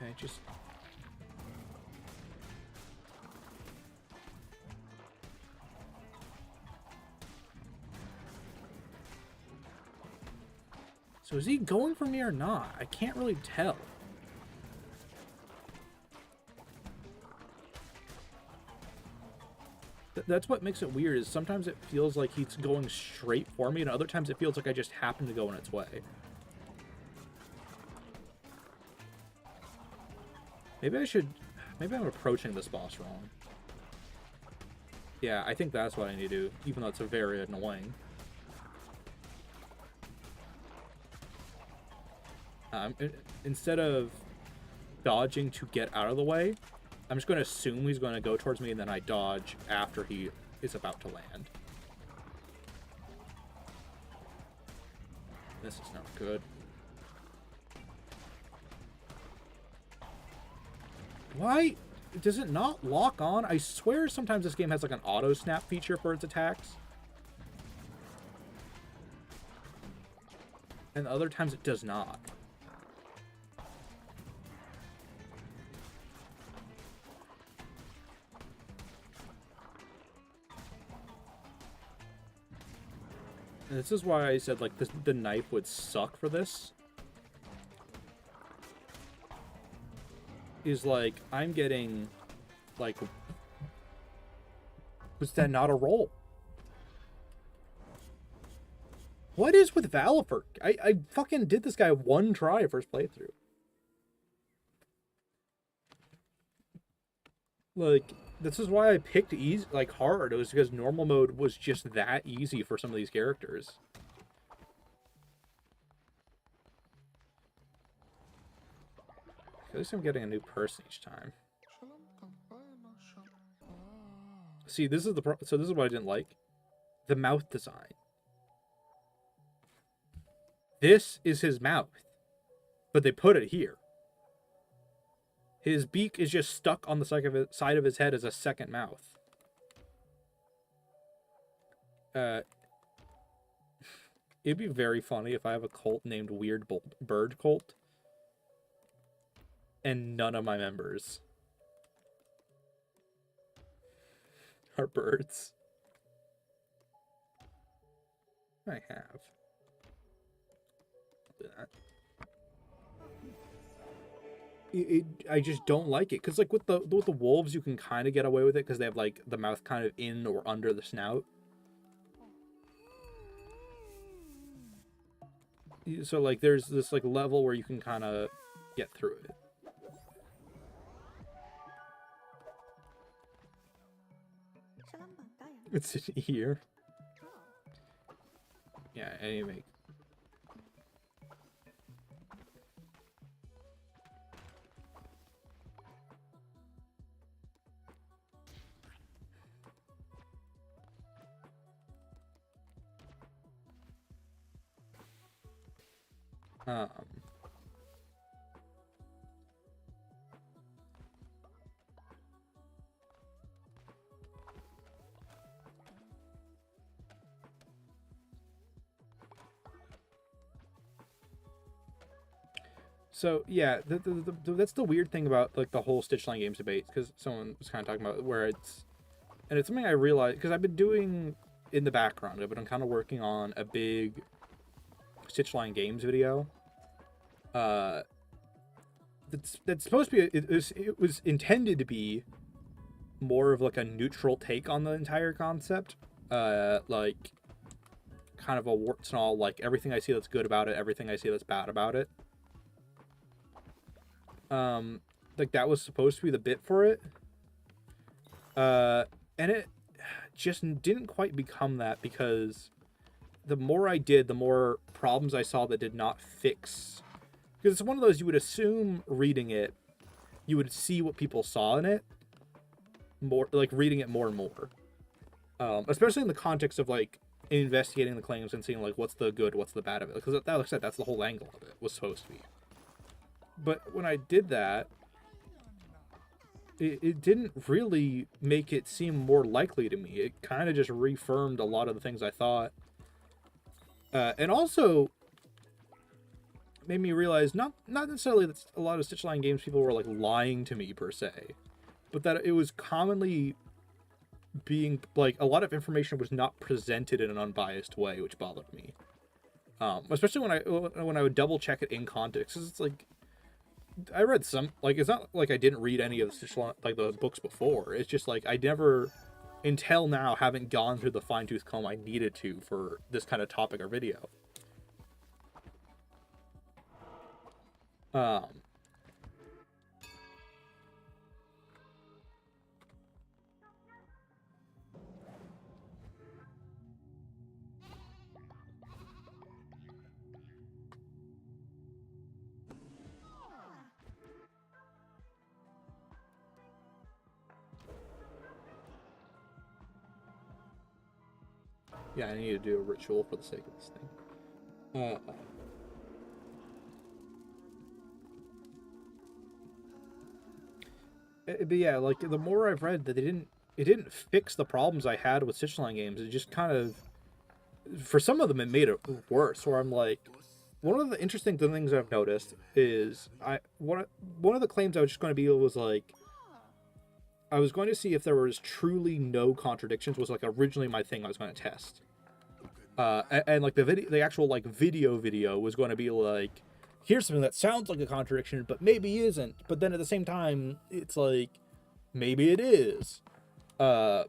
Okay, just... So is he going for me or not? I can't really tell. That's what makes it weird, is sometimes it feels like he's going straight for me, and other times it feels like I just happen to go in its way. Maybe I'm approaching this boss wrong. Yeah, I think that's what I need to do, even though it's very annoying. Instead of dodging to get out of the way, I'm just going to assume he's going to go towards me, and then I dodge after he is about to land. This is not good. Why does it not lock on? I swear sometimes this game has like an auto snap feature for its attacks. And other times it does not. And this is why I said, like, the knife would suck for this. Is, like, I'm getting, like... Was that not a roll? What is with Valifer? I fucking did this guy one try first playthrough. Like... This is why I picked easy, like hard. It was because normal mode was just that easy for some of these characters. At least I'm getting a new person each time. See, this is so this is what I didn't like. The mouth design. This is his mouth, but they put it here. His beak is just stuck on the side of his head as a second mouth. It'd be very funny if I have a cult named Weird Bird Cult. And none of my members are birds. I have. I'll do that. I just don't like it, because like with the wolves you can kind of get away with it because they have like the mouth kind of in or under the snout, so like there's this like level where you can kind of get through it. It's an ear. Yeah, anyway. So yeah, that's the weird thing about like the whole Stitchline Games debate, because someone was kind of talking about where it's something I realized because I've been doing in the background. I've been kind of working on a big Stitchline Games video. That's supposed to be it was intended to be more of like a neutral take on the entire concept. Like kind of a warts and all, like everything I see that's good about it, everything I see that's bad about it. Like that was supposed to be the bit for it. And it just didn't quite become that, because the more I did, the more problems I saw that did not fix. Because it's one of those, you would assume reading it, you would see what people saw in it, more like reading it more and more. Especially in the context of like investigating the claims and seeing like what's the good, what's the bad of it. Because like I said, that's the whole angle of it, was supposed to be. But when I did that, it didn't really make it seem more likely to me. It kind of just reaffirmed a lot of the things I thought. And also made me realize not necessarily that a lot of Stitchline Games people were like lying to me per se, but that it was commonly being like a lot of information was not presented in an unbiased way, which bothered me. Especially when I would double check it in context, 'cause it's like I read some, like it's not like I didn't read any of the Stitchline, like the books before. It's just like I never, until now, haven't gone through the fine-tooth comb I needed to for this kind of topic or video. Yeah, I need to do a ritual for the sake of this thing. But yeah, like the more I've read, that it didn't fix the problems I had with Stitchline Games. It just kind of, for some of them, it made it worse. Where I'm like, one of the interesting things I've noticed is one of the claims I was just going to be was like, I was going to see if there was truly no contradictions. Was like originally my thing I was going to test. And like the actual like video was going to be like, here's something that sounds like a contradiction, but maybe isn't. But then at the same time, it's like, maybe it is. Was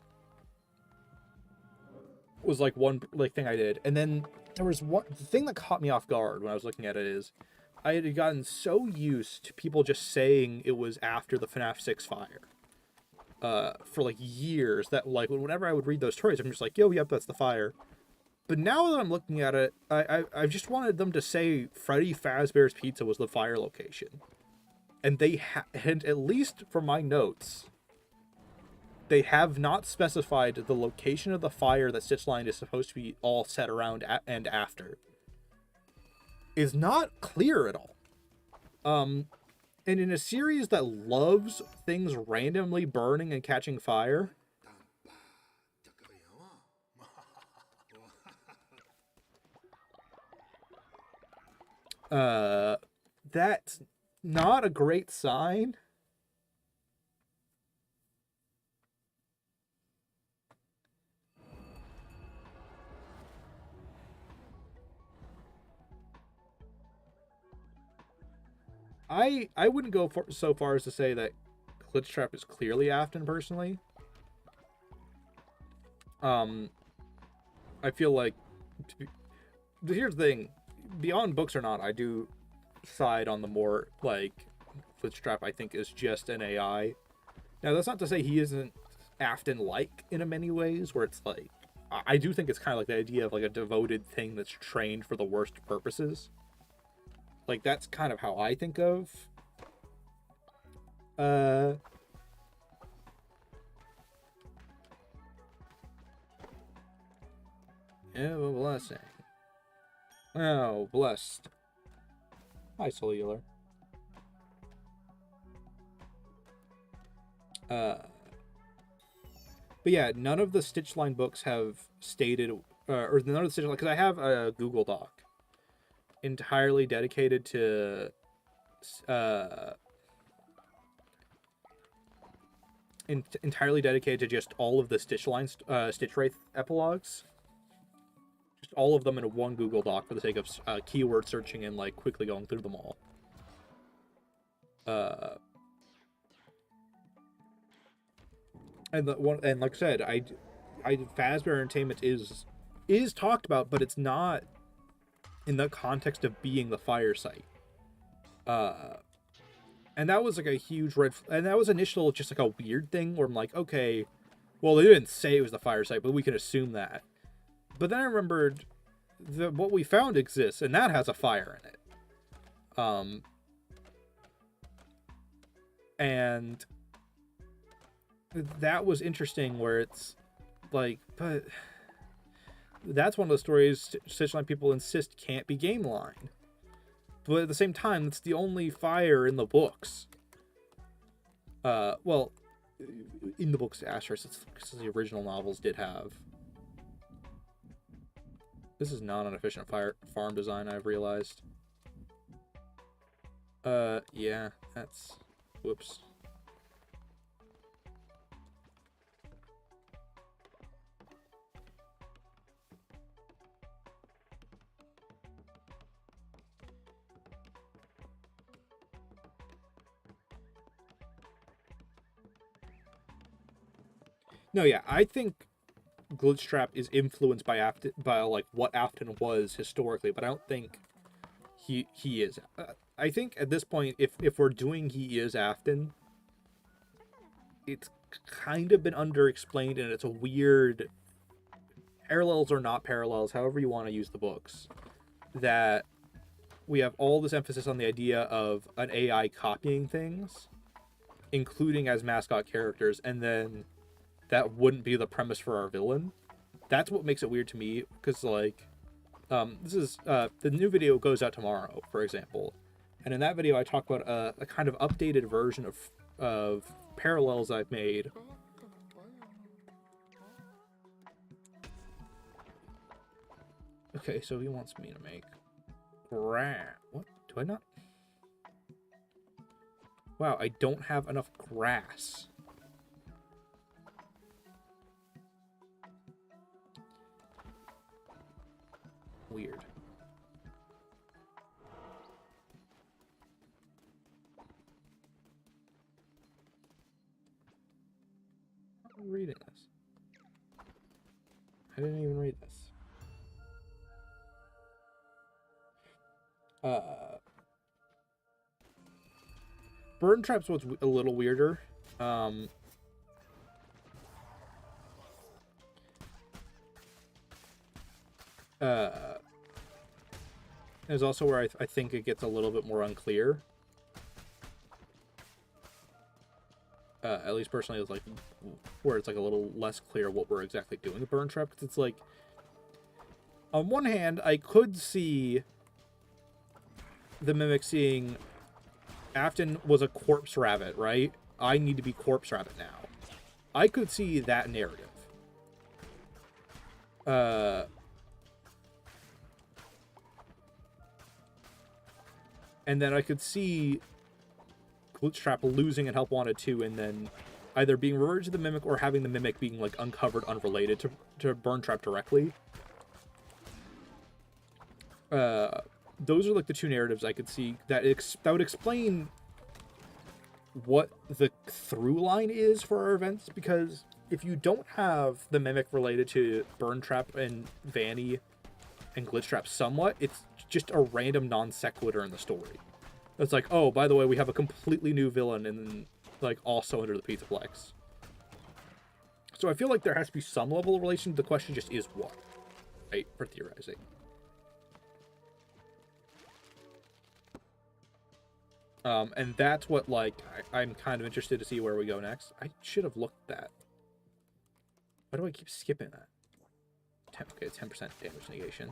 like one like thing I did. And then there was one the thing that caught me off guard when I was looking at it is I had gotten so used to people just saying it was after the FNAF 6 fire. For like years, that like whenever I would read those stories, I'm just like, yo, yep, that's the fire. But now that I'm looking at it, I just wanted them to say Freddy Fazbear's Pizza was the fire location. And they and at least from my notes, they have not specified the location of the fire that Stitchline is supposed to be all set around and after. Is not clear at all. And in a series that loves things randomly burning and catching fire, that's not a great sign. I wouldn't go so far as to say that Glitch Trap is clearly Afton, personally. I feel like here's the thing, beyond books or not, I do side on the more like Glitch Trap I think is just an AI. Now that's not to say he isn't Afton like in many ways, where it's like I do think it's kind of like the idea of like a devoted thing that's trained for the worst purposes. Like that's kind of how I think of oh, blessing. Oh, blessed. Hi, Cellular. But yeah, none of the Stitchline books have stated, or none of the Stitchline, because I have a Google Doc entirely dedicated to, entirely dedicated to just all of the Stitchline, Stitch Wraith epilogues. Just all of them in one Google Doc for the sake of keyword searching and like quickly going through them all. And the one, and like I said, Fazbear Entertainment is talked about, but it's not in the context of being the fire site. And that was like a huge and that was initial just like a weird thing where I'm like, okay, well, they didn't say it was the fire site, but we can assume that. But then I remembered that what we found exists, and that has a fire in it. And that was interesting where it's like, but that's one of the stories Stitchline people insist can't be game line. But at the same time, it's the only fire in the books. Well, in the books, asterisk, because the original novels did have. This is not an efficient farm design, I've realized. Yeah, that's... Whoops. No, yeah, I think Glitchtrap is influenced by like what Afton was historically, but I don't think he is. I think at this point, if we're doing he is Afton, it's kind of been underexplained, and it's a weird parallels or not parallels, however you want to use the books, that we have all this emphasis on the idea of an AI copying things, including as mascot characters, and then that wouldn't be the premise for our villain. That's what makes it weird to me, because like this is the new video goes out tomorrow, for example, and in that video I talk about a kind of updated version of parallels I've made. Okay, so he wants me to make what do I not? Wow, I don't have enough grass. Weird. I'm reading this. I didn't even read this. Burn Trap's what's a little weirder. Is also where I think it gets a little bit more unclear. At least personally, it's like where it's like a little less clear what we're exactly doing with Burn Trap, because it's like, on one hand, I could see the Mimic seeing Afton was a corpse rabbit, right? I need to be corpse rabbit now. I could see that narrative. And then I could see Glitchtrap losing and Help Wanted 2, and then either being reverted to the Mimic or having the Mimic being like uncovered, unrelated to Burn Trap directly. Those are like the two narratives I could see that would explain what the through line is for our events, because if you don't have the Mimic related to Burn Trap and Vanny and Glitchtrap somewhat, it's just a random non sequitur in the story. It's like, oh, by the way, we have a completely new villain, and like also under the Pizzaplex. So I feel like there has to be some level of relation. The question just is what, right? For theorizing. And that's what, like, I'm kind of interested to see where we go next. I should have looked at that. Why do I keep skipping that? Okay, 10% damage negation.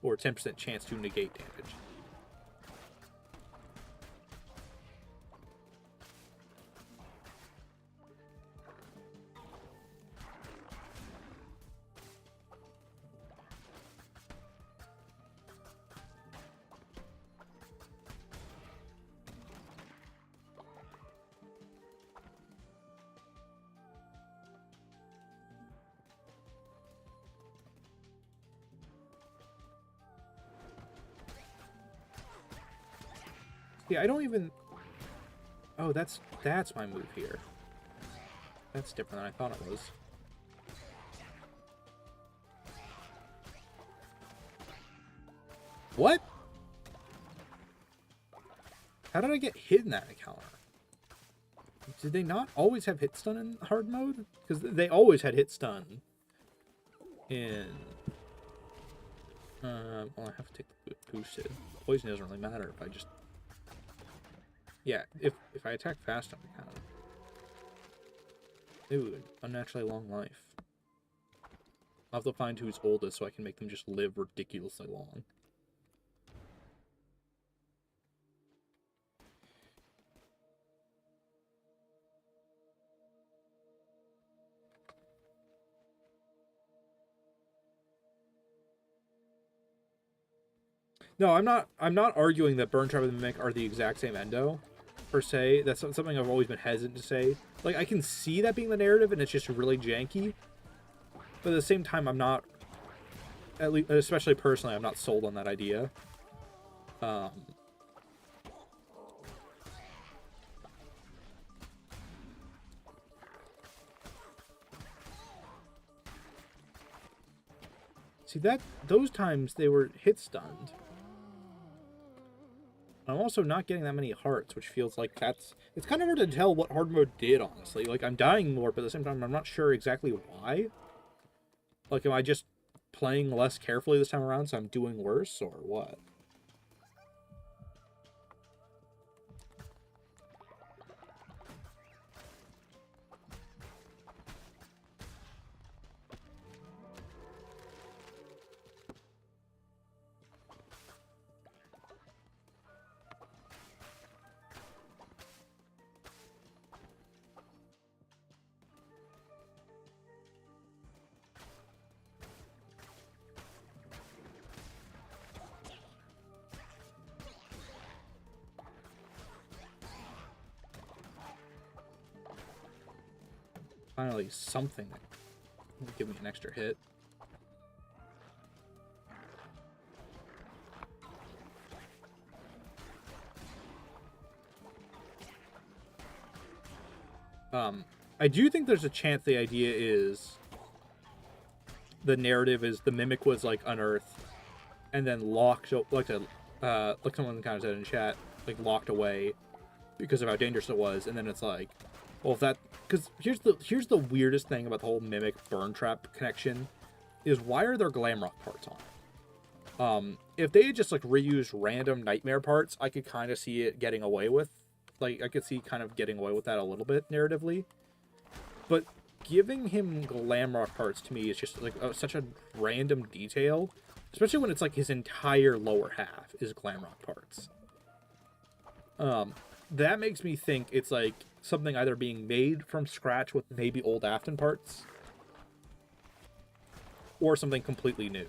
Or 10% chance to negate damage. Yeah, I don't even... Oh, that's my move here. That's different than I thought it was. What? How did I get hit in that encounter? Did they not always have hit stun in hard mode? Because they always had hit stun in... well, I have to take the boosted. Poison doesn't really matter if I just... Yeah, if I attack fast, I'm kind of... Ooh, unnaturally long life. I'll have to find who's oldest so I can make them just live ridiculously long. No, I'm not arguing that Burn Trap and Mimic are the exact same endo, per se. That's something I've always been hesitant to say. Like, I can see that being the narrative, and it's just really janky. But at the same time, I'm not, at least, especially personally, I'm not sold on that idea. See, those times they were hit stunned. I'm also not getting that many hearts, which feels like it's kind of hard to tell what hard mode did, honestly. Like, I'm dying more, but at the same time, I'm not sure exactly why. Like, am I just playing less carefully this time around, so I'm doing worse, or what? Finally, something that will give me an extra hit. I do think there's a chance the idea is the narrative is the Mimic was like unearthed and then locked, like someone kind of said in chat, like locked away because of how dangerous it was, and then it's like, well, if that, because here's the weirdest thing about the whole Mimic Burn Trap connection is why are there Glamrock parts on it? If they had just like reused random Nightmare parts, I could kind of see it getting away with, like I could see kind of getting away with that a little bit narratively, but giving him Glamrock parts to me is just like such a random detail, especially when it's like his entire lower half is Glamrock parts. That makes me think it's like something either being made from scratch with maybe old Afton parts, or something completely new.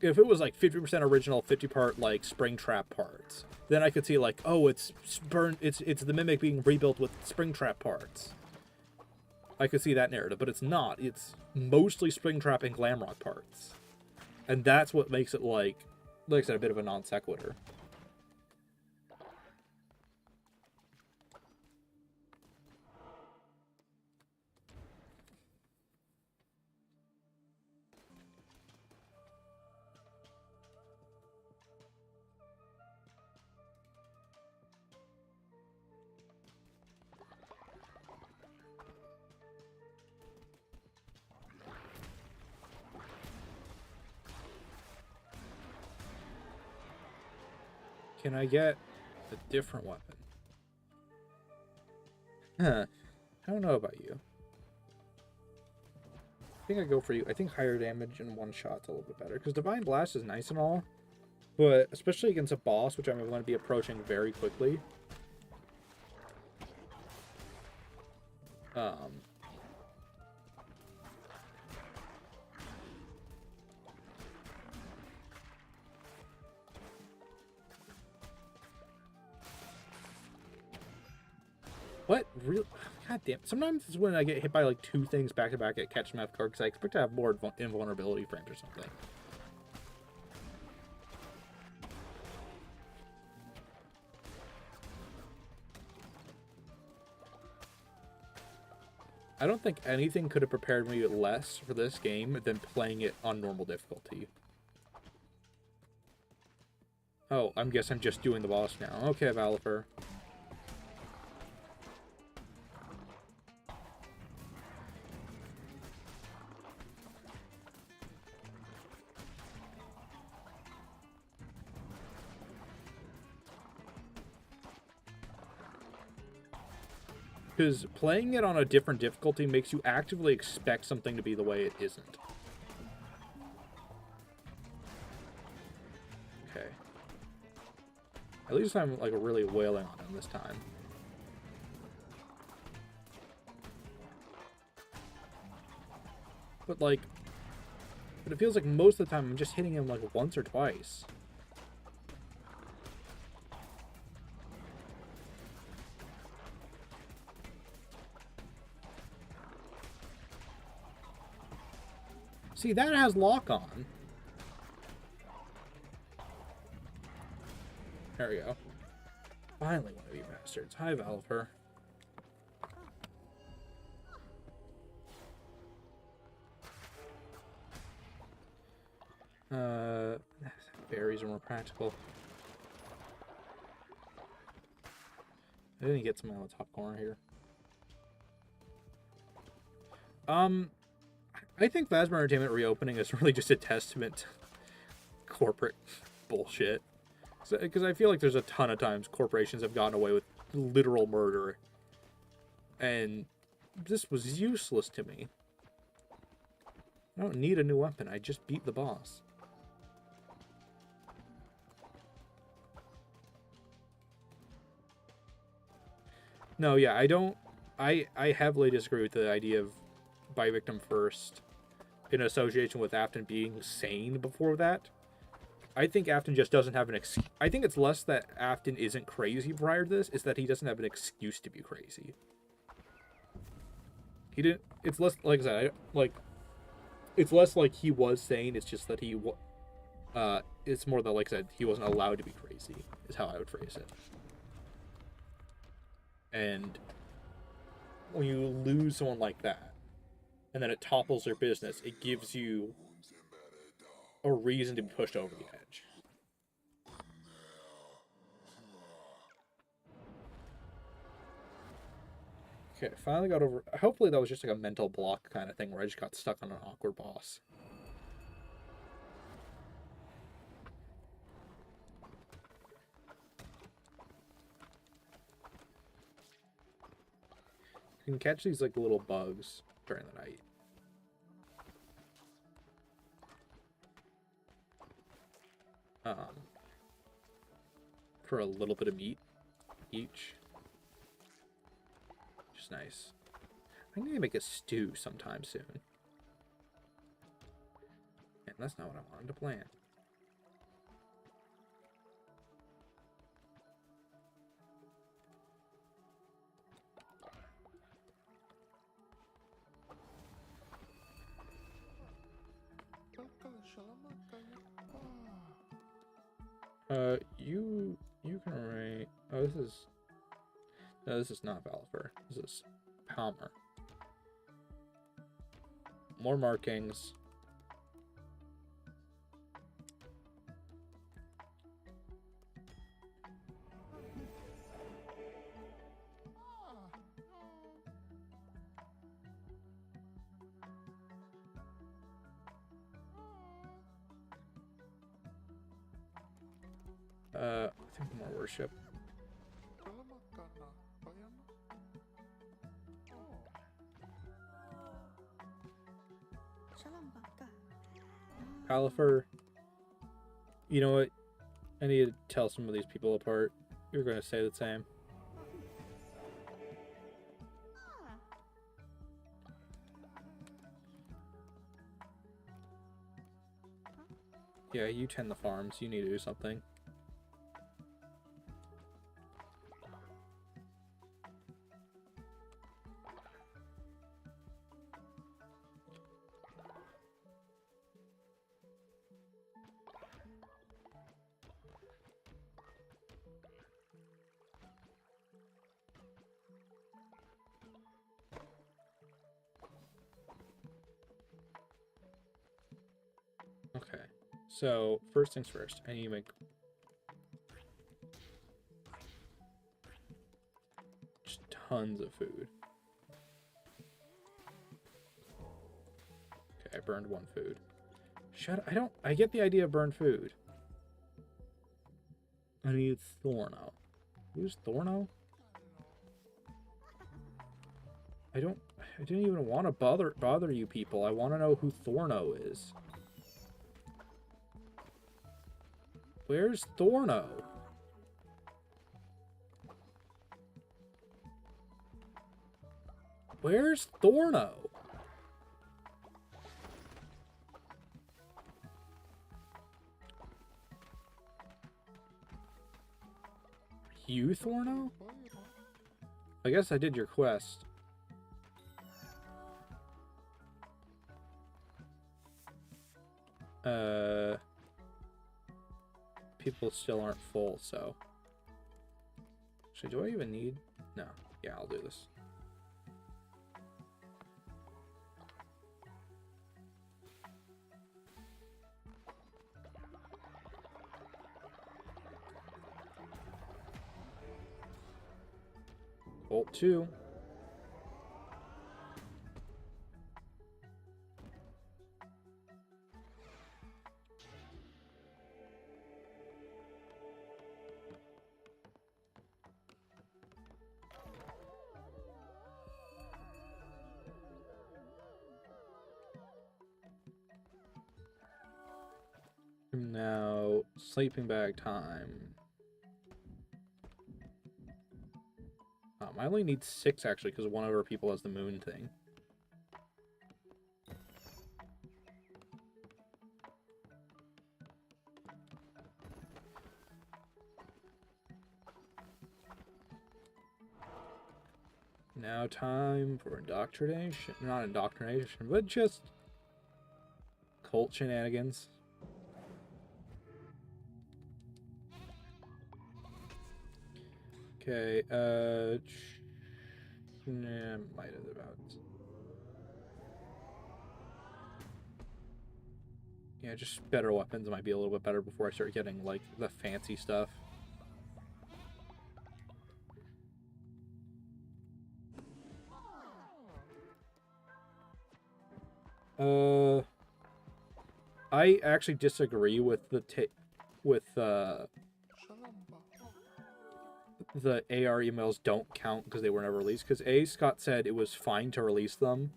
If it was like 50% original, 50% like Springtrap parts, then I could see like, oh, it's the Mimic being rebuilt with Springtrap parts. I could see that narrative, but it's not. It's mostly Springtrap and Glamrock parts, and that's what makes it like I said, a bit of a non sequitur. Can I get a different weapon? Huh. I don't know about you. I think I go for you. I think higher damage and one shot's a little bit better. Because Divine Blast is nice and all. But especially against a boss, which I'm going to be approaching very quickly. What? Real? God damn. Sometimes it's when I get hit by like two things back to back at catch them off guard because I expect to have more invulnerability frames or something. I don't think anything could have prepared me less for this game than playing it on normal difficulty. Oh, I guess I'm just doing the boss now. Okay, Valifer. Because playing it on a different difficulty makes you actively expect something to be the way it isn't. Okay. At least I'm, like, really wailing on him this time. But, like... But it feels like most of the time I'm just hitting him, like, once or twice. See, that has lock on. There we go. Finally, one of you bastards. Hi, Valifer. Berries are more practical. I didn't get something on the top corner here. I think Phasma Entertainment reopening is really just a testament to corporate bullshit. Because I feel like there's a ton of times corporations have gotten away with literal murder. And this was useless to me. I don't need a new weapon. I just beat the boss. No, yeah, I don't... I heavily disagree with the idea of by victim first in association with Afton being sane before that. I think Afton just doesn't have an excuse. I think it's less that Afton isn't crazy prior to this, it's that he doesn't have an excuse to be crazy. He didn't... It's less... Like I said, it's less like he was sane, it's just that he... it's more that, like I said, he wasn't allowed to be crazy, is how I would phrase it. And when you lose someone like that, and then it topples their business, it gives you a reason to be pushed over the edge. Okay, finally got over... Hopefully that was just like a mental block kind of thing where I just got stuck on an awkward boss. You can catch these like little bugs during the night. For a little bit of meat each. Which is nice. I'm gonna make a stew sometime soon. And that's not what I wanted to plan. You can write... Oh, this is... No, this is not Valifer. This is Palmer. More markings. I think more worship. Palifer, you know what? I need to tell some of these people apart. You're going to say the same. Yeah, you tend the farms. You need to do something. So, first things first, I need to make just tons of food. Okay, I burned one food. I get the idea of burned food. I need Thorno. Who's Thorno? I didn't even want to bother you people. I want to know who Thorno is. Where's Thorno? Where's Thorno? You, Thorno? I guess I did your quest. People still aren't full, so. Actually, do I even need? No. Yeah, I'll do this. Bolt 2. Now, sleeping bag time. I only need 6 actually, because one of our people has the moon thing. Now time for indoctrination. Not indoctrination, but just cult shenanigans. Okay, might have about. Yeah, just better weapons might be a little bit better before I start getting, like, the fancy stuff. I actually disagree with the AR emails don't count because they were never released. Because Scott said it was fine to release them.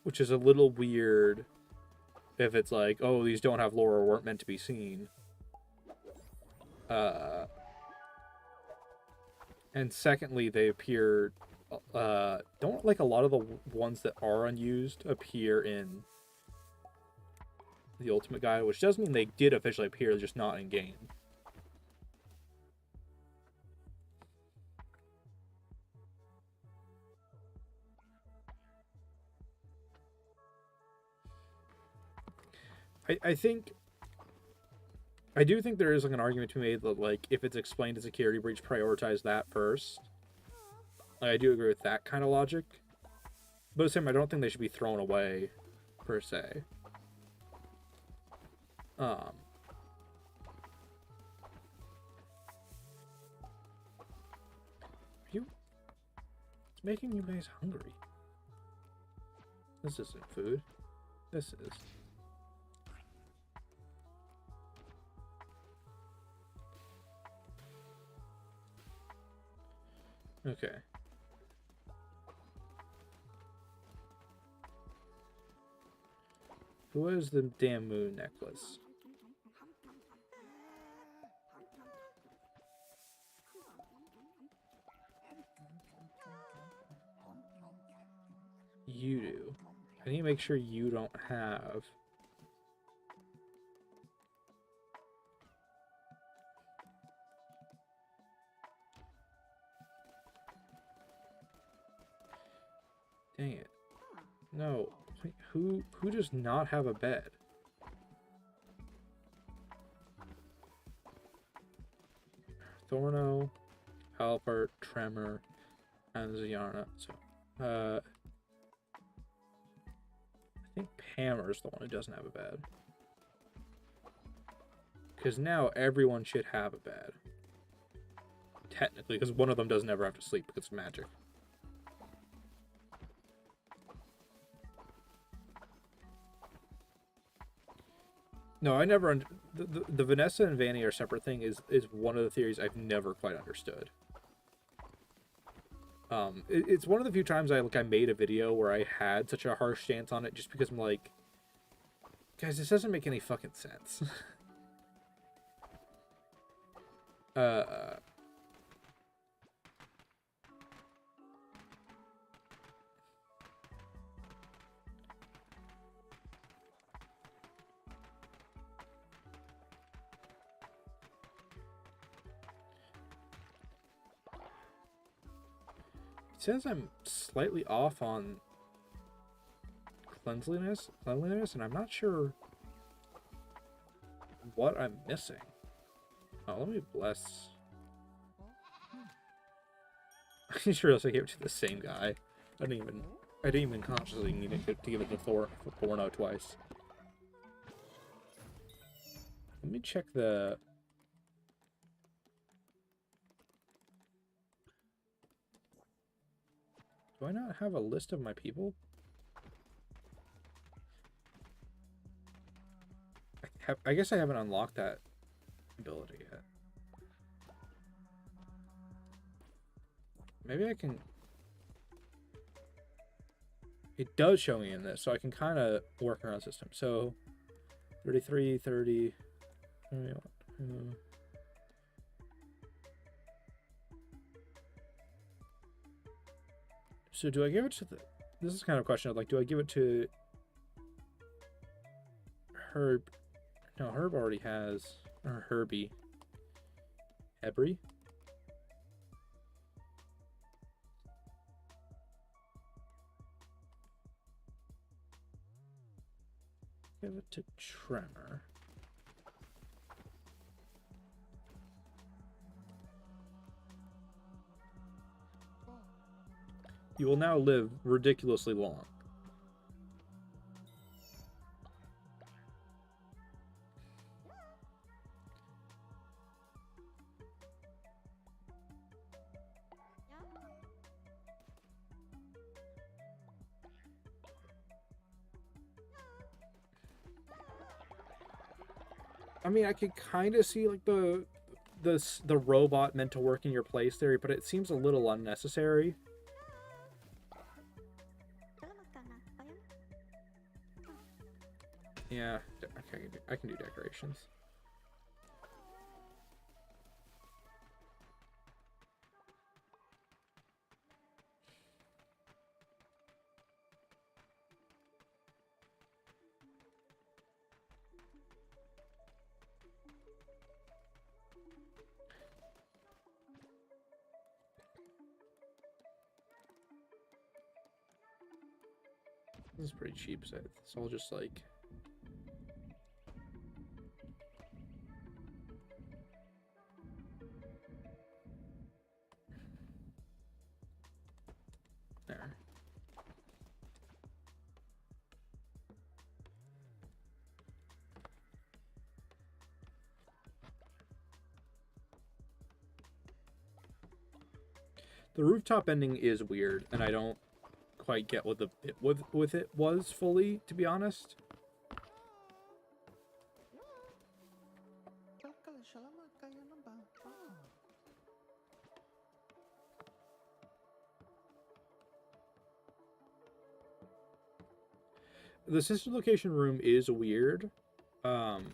Which is a little weird if it's like, oh, these don't have lore or weren't meant to be seen. And secondly, they appear, don't like a lot of the ones that are unused appear in the Ultimate Guide, which does mean they did officially appear, just not in game. I do think there is like an argument to be made that, like, if it's explained as a security breach, prioritize that first. Like, I do agree with that kind of logic. But at the same time, I don't think they should be thrown away, per se. It's making you guys hungry. This isn't food. This is. Okay. Who has the damn moon necklace? You do. I need to make sure you don't have. Dang it. No. Wait, who does not have a bed? Thorno, Albert, Tremor, and Ziana. So, I think Pammer's the one who doesn't have a bed. Because now everyone should have a bed. Technically, because one of them doesn't ever have to sleep because of magic. No, I never... The Vanessa and Vanny are separate thing is one of the theories I've never quite understood. It's one of the few times I made a video where I had such a harsh stance on it just because I'm like, guys, this doesn't make any fucking sense. It says I'm slightly off on cleanliness, and I'm not sure what I'm missing. Oh, let me bless. I just realized I gave it to the same guy. I didn't even consciously need to give it to Thorno twice. Let me check the... Do I not have a list of my people? I guess I haven't unlocked that ability yet. Maybe I can... It does show me in this, so I can kind of work around the system. So, 33, 30... So do I give it to the... This is kind of a question. Like, do I give it to Herb? No, Herb already has... Or Herbie. Hebry? Give it to Tremor. You will now live ridiculously long. I mean, I could kind of see like the robot meant to work in your place theory, but it seems a little unnecessary. Yeah, okay, I can do decorations. This is pretty cheap, so it's all just like... There. The rooftop ending is weird, and I don't quite get what the bit with it was fully, to be honest. The sister location room is weird, and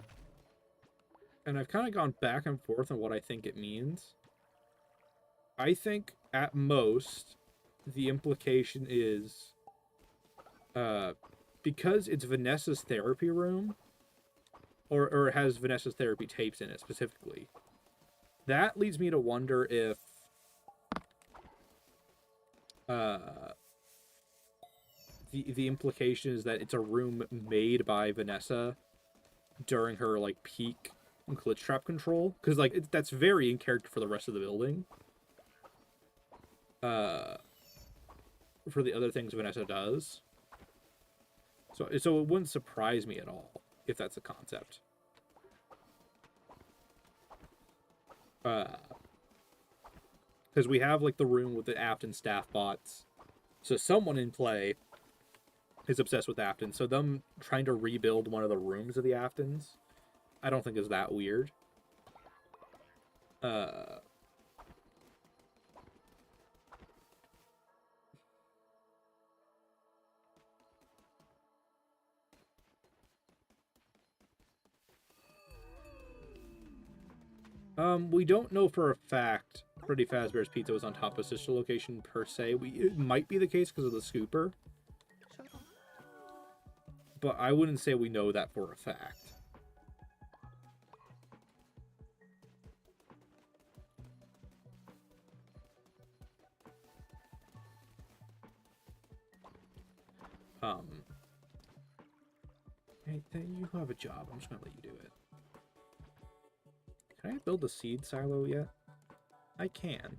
I've kind of gone back and forth on what I think it means. I think, at most, the implication is, because it's Vanessa's therapy room, or it has Vanessa's therapy tapes in it specifically, that leads me to wonder if, the implication is that it's a room made by Vanessa during her, like, peak glitch trap control, because, like, that's very in character for the rest of the building. For the other things Vanessa does. So it wouldn't surprise me at all if that's a concept. Because we have like the room with the Afton staff bots, so someone in play is obsessed with Afton. So them trying to rebuild one of the rooms of the Aftons, I don't think is that weird. We don't know for a fact Freddy Fazbear's Pizza was on top of Sister Location per se. It might be the case because of the scooper, but I wouldn't say we know that for a fact. Hey, you have a job. I'm just gonna let you do it. Can I build a seed silo yet? I can.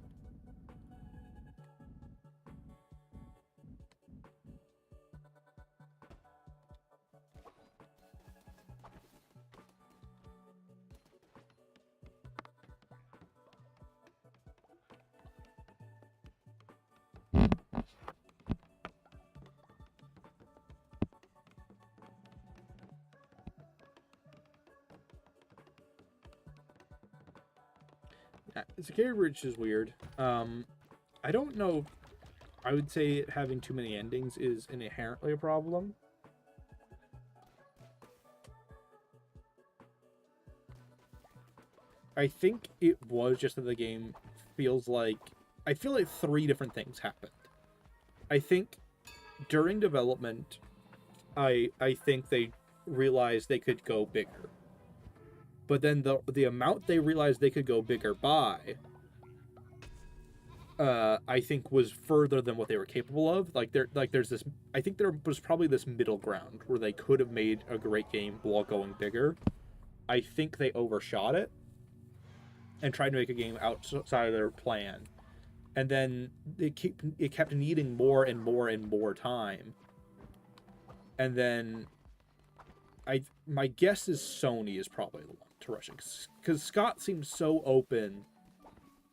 Security Bridge is weird. I don't know. I would say having too many endings is inherently a problem. I think it was just that the game feels like... I feel like 3 different things happened. I think during development, I think they realized they could go bigger. But then the amount they realized they could go bigger by, I think was further than what they were capable of. There's this. I think there was probably this middle ground where they could have made a great game while going bigger. I think they overshot it and tried to make a game outside of their plan, and then it kept needing more and more and more time. And then my guess is Sony is probably the one to rush it, because Scott seems so open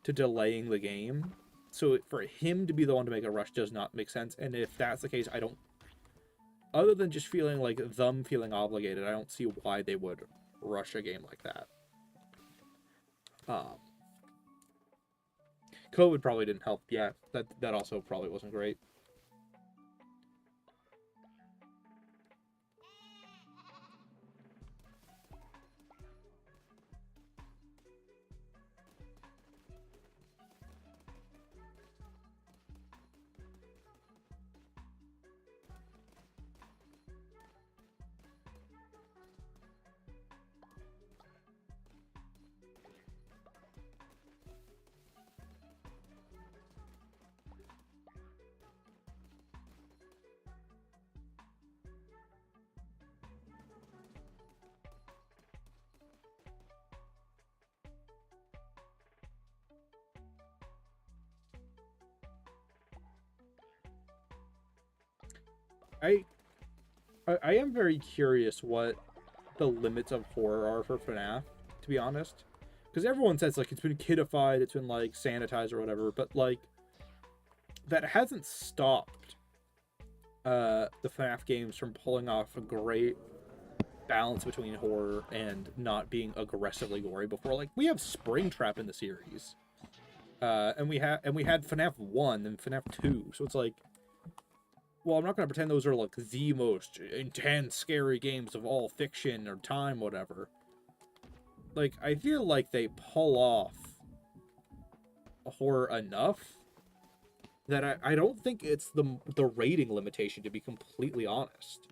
to delaying the game, so for him to be the one to make a rush does not make sense. And if that's the case, I don't, other than just feeling like them feeling obligated, I don't see why they would rush a game like that. COVID probably didn't help. Yeah, that also probably wasn't great. I am very curious what the limits of horror are for FNAF, to be honest. Because everyone says, like, it's been kidified, it's been, like, sanitized or whatever, but, like, that hasn't stopped the FNAF games from pulling off a great balance between horror and not being aggressively gory before. Like, we have Springtrap in the series. And we had FNAF 1 and FNAF 2, so it's like, well, I'm not going to pretend those are, like, the most intense, scary games of all fiction or time, whatever. Like, I feel like they pull off horror enough that I don't think it's the rating limitation, to be completely honest.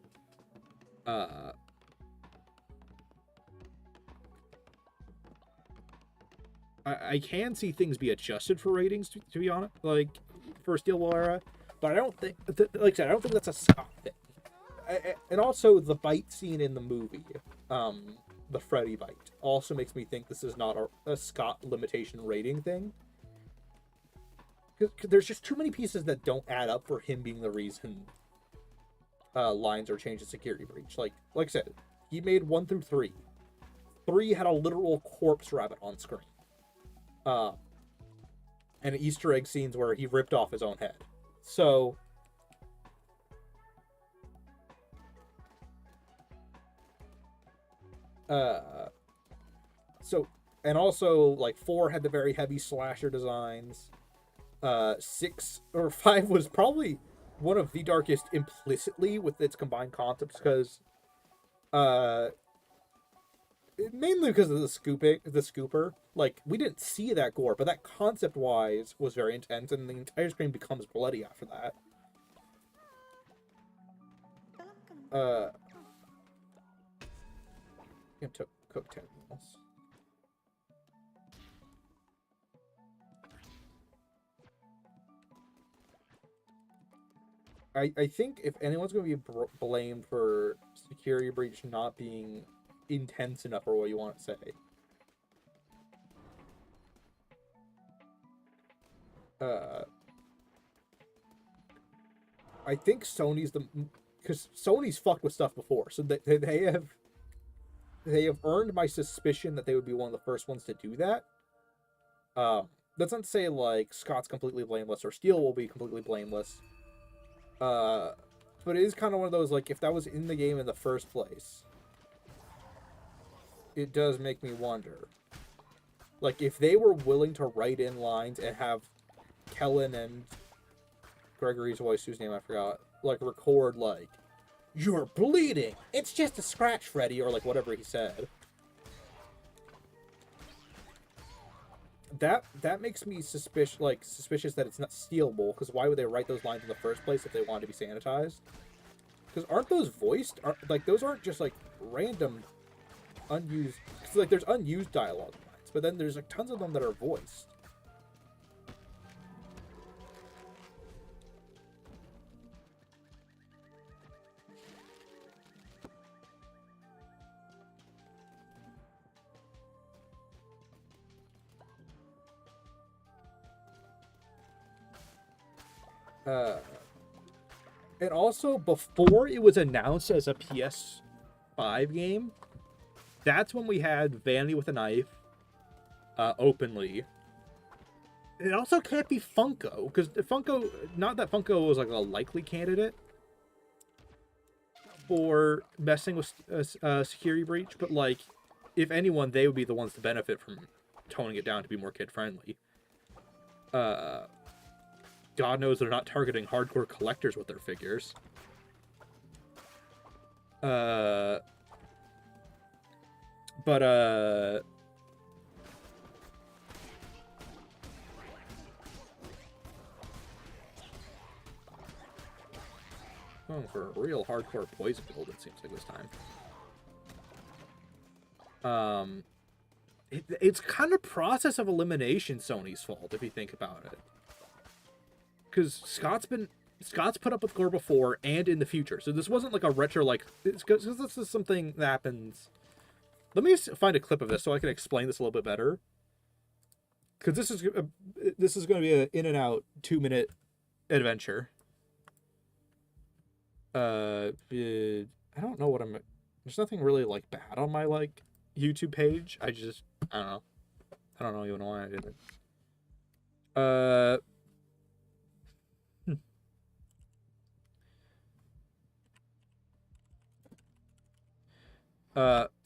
I can see things be adjusted for ratings, to be honest, like, for Steel Ball Era. But I don't think, like I said, I don't think that's a Scott thing. And also, the bite scene in the movie, the Freddy bite, also makes me think this is not a Scott limitation rating thing. Because there's just too many pieces that don't add up for him being the reason lines or change the security breach. Like I said, he made 1 through 3. 3 had a literal corpse rabbit on screen. And Easter egg scenes where he ripped off his own head. So and also like 4 had the very heavy slasher designs. 6 or 5 was probably one of the darkest implicitly with its combined concepts, because mainly because of the scooper. Like, we didn't see that gore, but that concept wise was very intense, and the entire screen becomes bloody after that. It took cook 10 meals. I think if anyone's going to be blamed for security breach not being intense enough, or what you want to say, I think Sony's because Sony's fucked with stuff before, so they have earned my suspicion that they would be one of the first ones to do that. That's not to say like Scott's completely blameless or Steel will be completely blameless. But it is kind of one of those, like, if that was in the game in the first place, it does make me wonder. Like, if they were willing to write in lines and have Kellen and Gregory's voice, whose name I forgot, like, record, like, "You're bleeding! It's just a scratch, Freddy," or, like, whatever he said. That makes me suspicious that it's not stealable, because why would they write those lines in the first place if they wanted to be sanitized? Because aren't those voiced? Like, those aren't just, like, random unused... Cause, like, there's unused dialogue lines, but then there's, like, tons of them that are voiced. And also, before it was announced as a PS5 game, that's when we had Vanity with a Knife, openly. It also can't be Funko, because Funko, not that Funko was like a likely candidate for messing with security breach, but like, if anyone, they would be the ones to benefit from toning it down to be more kid-friendly. God knows they're not targeting hardcore collectors with their figures. But going for a real hardcore poison build, it seems like this time. It's kind of process of elimination Sony's fault, if you think about it. Because Scott's put up with gore before and in the future, so this wasn't like a retro, like, this is something that happens. Let me find a clip of this so I can explain this a little bit better. Because this is going to be an in and out 2-minute adventure. I don't know what there's nothing really like bad on my like YouTube page. I don't know even why I did it.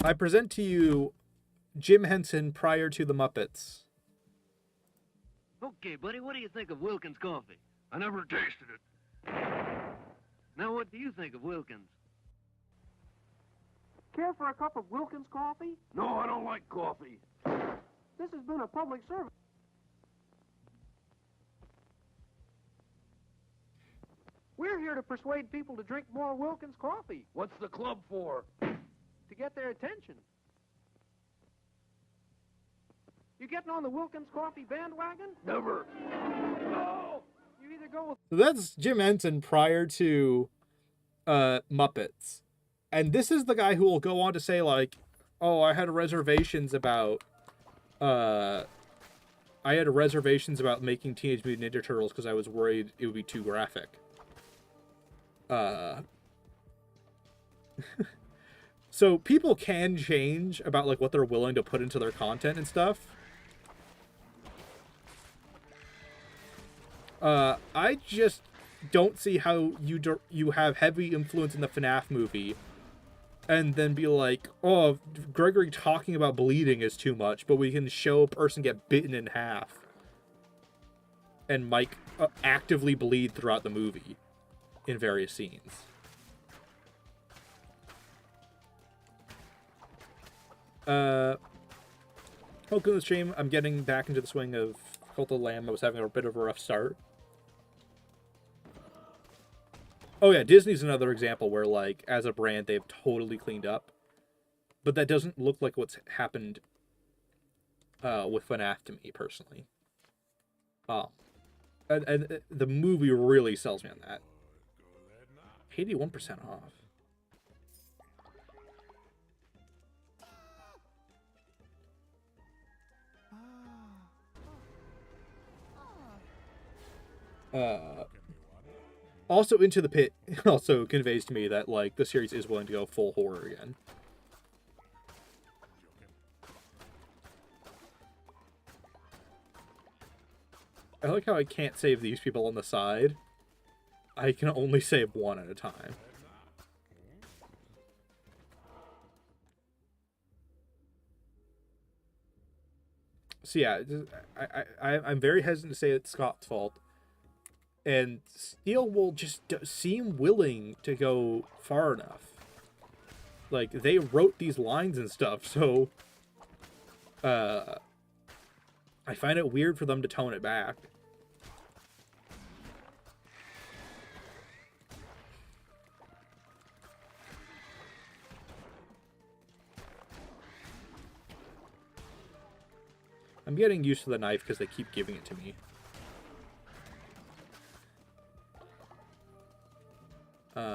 I present to you Jim Henson prior to the Muppets. Okay, buddy, what do you think of Wilkins coffee? I never tasted it. Now, what do you think of Wilkins? Care for a cup of Wilkins coffee? No, I don't like coffee. This has been a public service. We're here to persuade people to drink more Wilkins coffee. What's the club for? To get their attention. You getting on the Wilkins coffee bandwagon? Never. No! You either go with... So that's Jim Henson prior to Muppets. And this is the guy who will go on to say, like, oh, I had reservations about making Teenage Mutant Ninja Turtles because I was worried it would be too graphic. So people can change about like what they're willing to put into their content and stuff. I just don't see how you have heavy influence in the FNAF movie and then be like, oh, Gregory talking about bleeding is too much, but we can show a person get bitten in half and Mike actively bleed throughout the movie in various scenes. Welcome to the stream. I'm getting back into the swing of Cult of the Lamb. I was having a bit of a rough start. Oh yeah, Disney's another example where, like, as a brand, they've totally cleaned up. But that doesn't look like what's happened with FNAF to me, personally. And the movie really sells me on that. 81% off. Also, Into the Pit also conveys to me that, like, the series is willing to go full horror again. I like how I can't save these people on the side. I can only save one at a time. So yeah, I'm very hesitant to say it's Scott's fault. And Steel will just seem willing to go far enough. Like, they wrote these lines and stuff, so I find it weird for them to tone it back. I'm getting used to the knife because they keep giving it to me. Boop.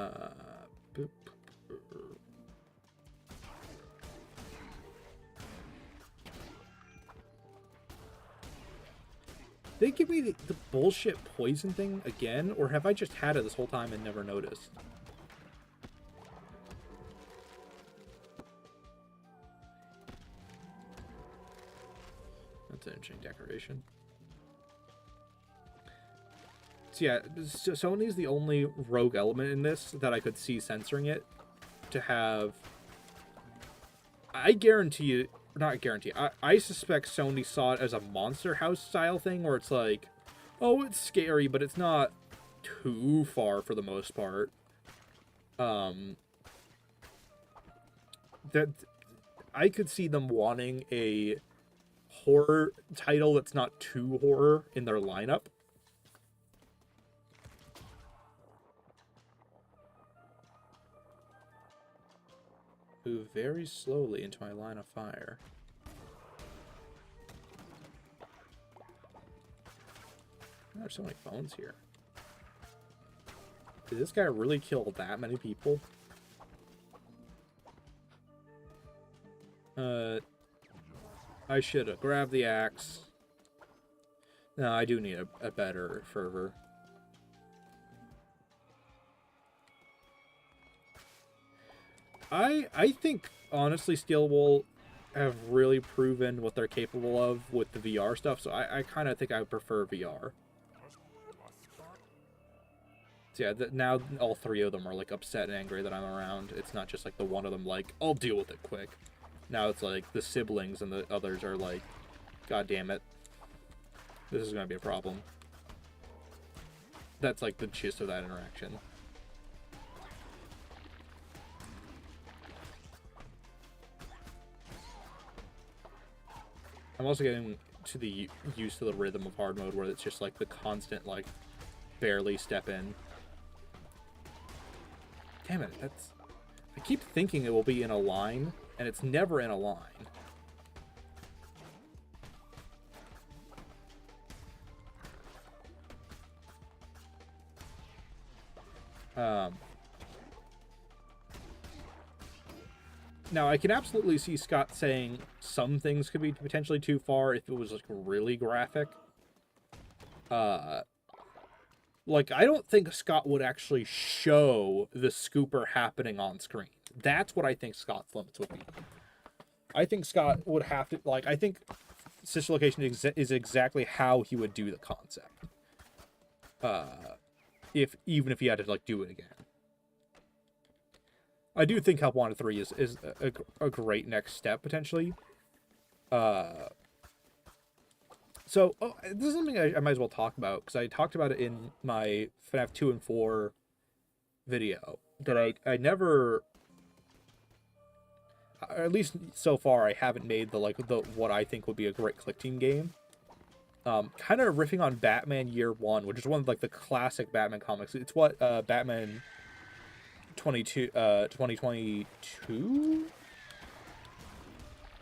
They give me the bullshit poison thing again, or have I just had it this whole time and never noticed? That's an interesting decoration. So yeah, Sony's the only rogue element in this that I could see censoring it to have. I guarantee you, not guarantee, I suspect Sony saw it as a Monster House style thing where it's like, oh, it's scary, but it's not too far for the most part. That I could see them wanting a horror title that's not too horror in their lineup. Move very slowly into my line of fire. There's so many phones here. Did this guy really kill that many people? I should have grabbed the axe. No, I do need a better fervor. I think, honestly, Steel will have really proven what they're capable of with the VR stuff, so I kind of think I would prefer VR. So yeah, now all three of them are, like, upset and angry that I'm around. It's not just, like, the one of them, like, I'll deal with it quick. Now it's, like, the siblings and the others are, like, God damn it. This is going to be a problem. That's, like, the gist of that interaction. I'm also getting to the used to the rhythm of hard mode where it's just, like, the constant, like, barely step in. Damn it, that's... I keep thinking it will be in a line, and it's never in a line. Now, I can absolutely see Scott saying some things could be potentially too far if it was, like, really graphic. Like, I don't think Scott would actually show the scooper happening on screen. That's what I think Scott's limits would be. I think Scott would have to, like, I think sister location is exactly how he would do the concept. Even if he had to, like, do it again. I do think Help Wanted 3 is a great next step, potentially. So, this is something I might as well talk about, because I talked about it in my FNAF 2 and 4 video, that I never, or at least so far, I haven't made the what I think would be a great click team game. Kind of riffing on Batman Year One, which is one of like the classic Batman comics. It's what Batman 2022.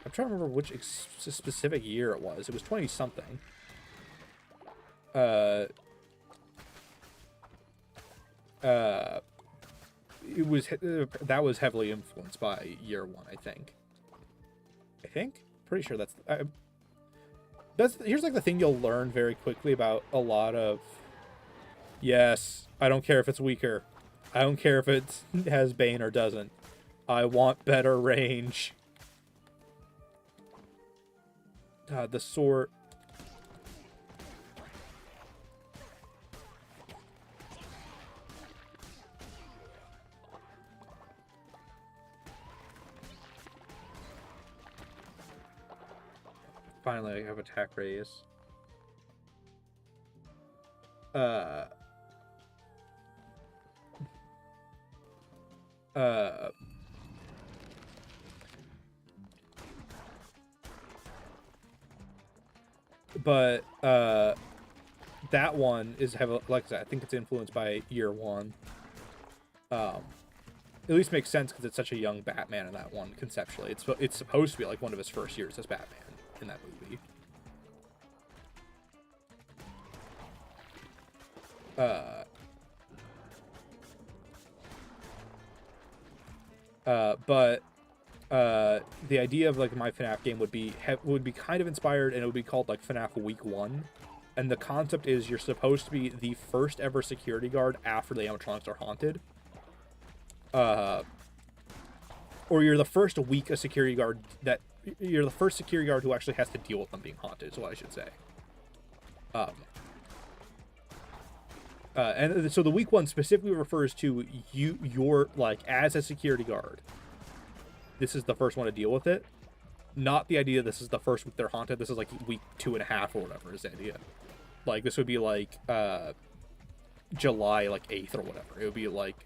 I'm trying to remember which specific year it was. It was 20 something. It was that was heavily influenced by Year One, I think. Pretty sure that's here's like the thing you'll learn very quickly about a lot of. Yes, I don't care if it's weaker. I don't care if it has Bane or doesn't. I want better range. The sword. Finally, I have attack raise. But that one is heavily, like I said, I think it's influenced by Year One. At least makes sense because it's such a young Batman in that one conceptually. It's supposed to be like one of his first years as Batman in that movie. But the idea of like my FNAF game would be kind of inspired, and it would be called like FNAF Week One. And the concept is you're supposed to be the first ever security guard after the animatronics are haunted. Or you're the first week a security guard you're the first security guard who actually has to deal with them being haunted, is what I should say. And so the week one specifically refers to you're like, as a security guard, this is the first one to deal with it. Not the idea this is the first week they're haunted. This is like week 2.5 or whatever is the idea. Like this would be like July like 8th or whatever. It would be like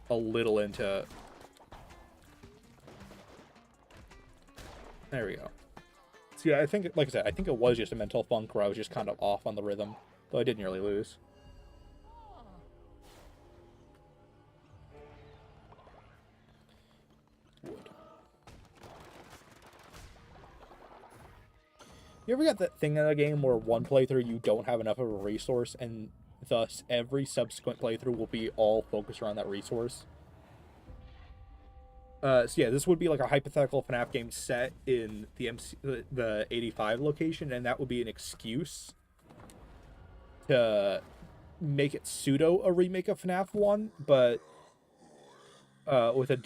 a little into. There we go. See, I think, like I said, I think it was just a mental funk where I was just kind of off on the rhythm, though I didn't nearly lose. Wood. You ever got that thing in a game where one playthrough you don't have enough of a resource, and thus every subsequent playthrough will be all focused around that resource? So yeah, this would be like a hypothetical FNAF game set in the 85 location, and that would be an excuse to make it pseudo a remake of FNAF 1, but with a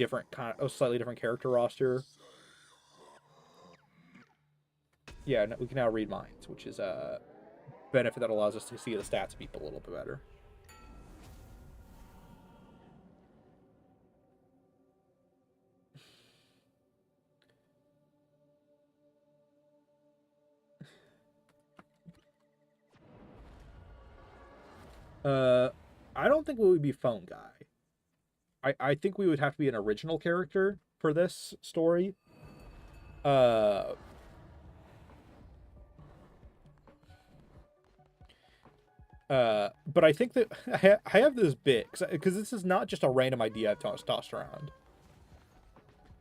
slightly different character roster. Yeah, we can now read minds, which is a benefit that allows us to see the stats of people a little bit better. I don't think we would be Phone Guy. I think we would have to be an original character for this story. But I think that I have this bit because this is not just a random idea I've tossed around.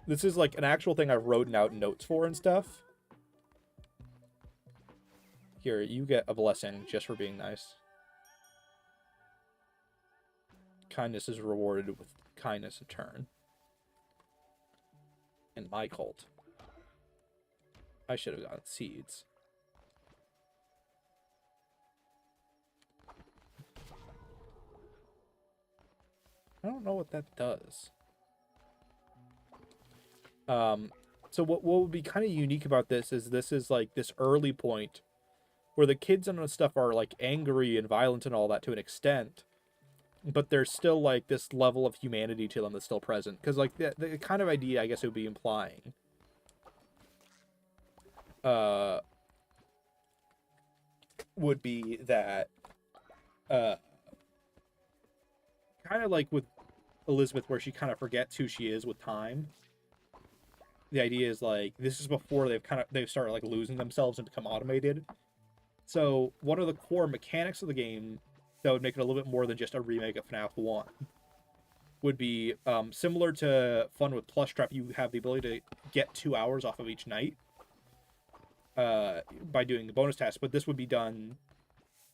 This is like an actual thing I've written out notes for and stuff. Here, you get a blessing just for being nice. Kindness is rewarded with kindness a turn. In my cult. I should have gotten seeds. I don't know what that does. So what would be kind of unique about this is like this early point where the kids and stuff are like angry and violent and all that to an extent, but there's still like this level of humanity to them that's still present. Because like the kind of idea I guess it would be implying, uh, would be that, uh, kind of like with Elizabeth, where she kind of forgets who she is with time. The idea is like this is before they've started like losing themselves and become automated. So one of the core mechanics of the game that would make it a little bit more than just a remake of FNAF 1 would be, similar to Fun with Plushtrap. You have the ability to get 2 hours off of each night, by doing the bonus tasks, but this would be done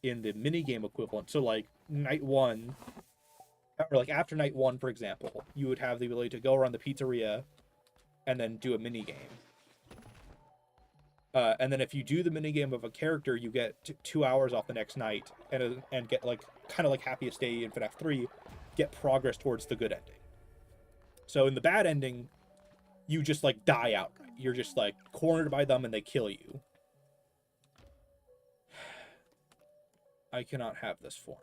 in the minigame equivalent. So like night 1, or like after night 1, for example, you would have the ability to go around the pizzeria and then do a minigame. And then if you do the minigame of a character, you get 2 hours off the next night, and get like kind of like Happiest Day in FNAF 3, get progress towards the good ending. So in the bad ending, you just like die outright. You're just like cornered by them and they kill you. I cannot have this form.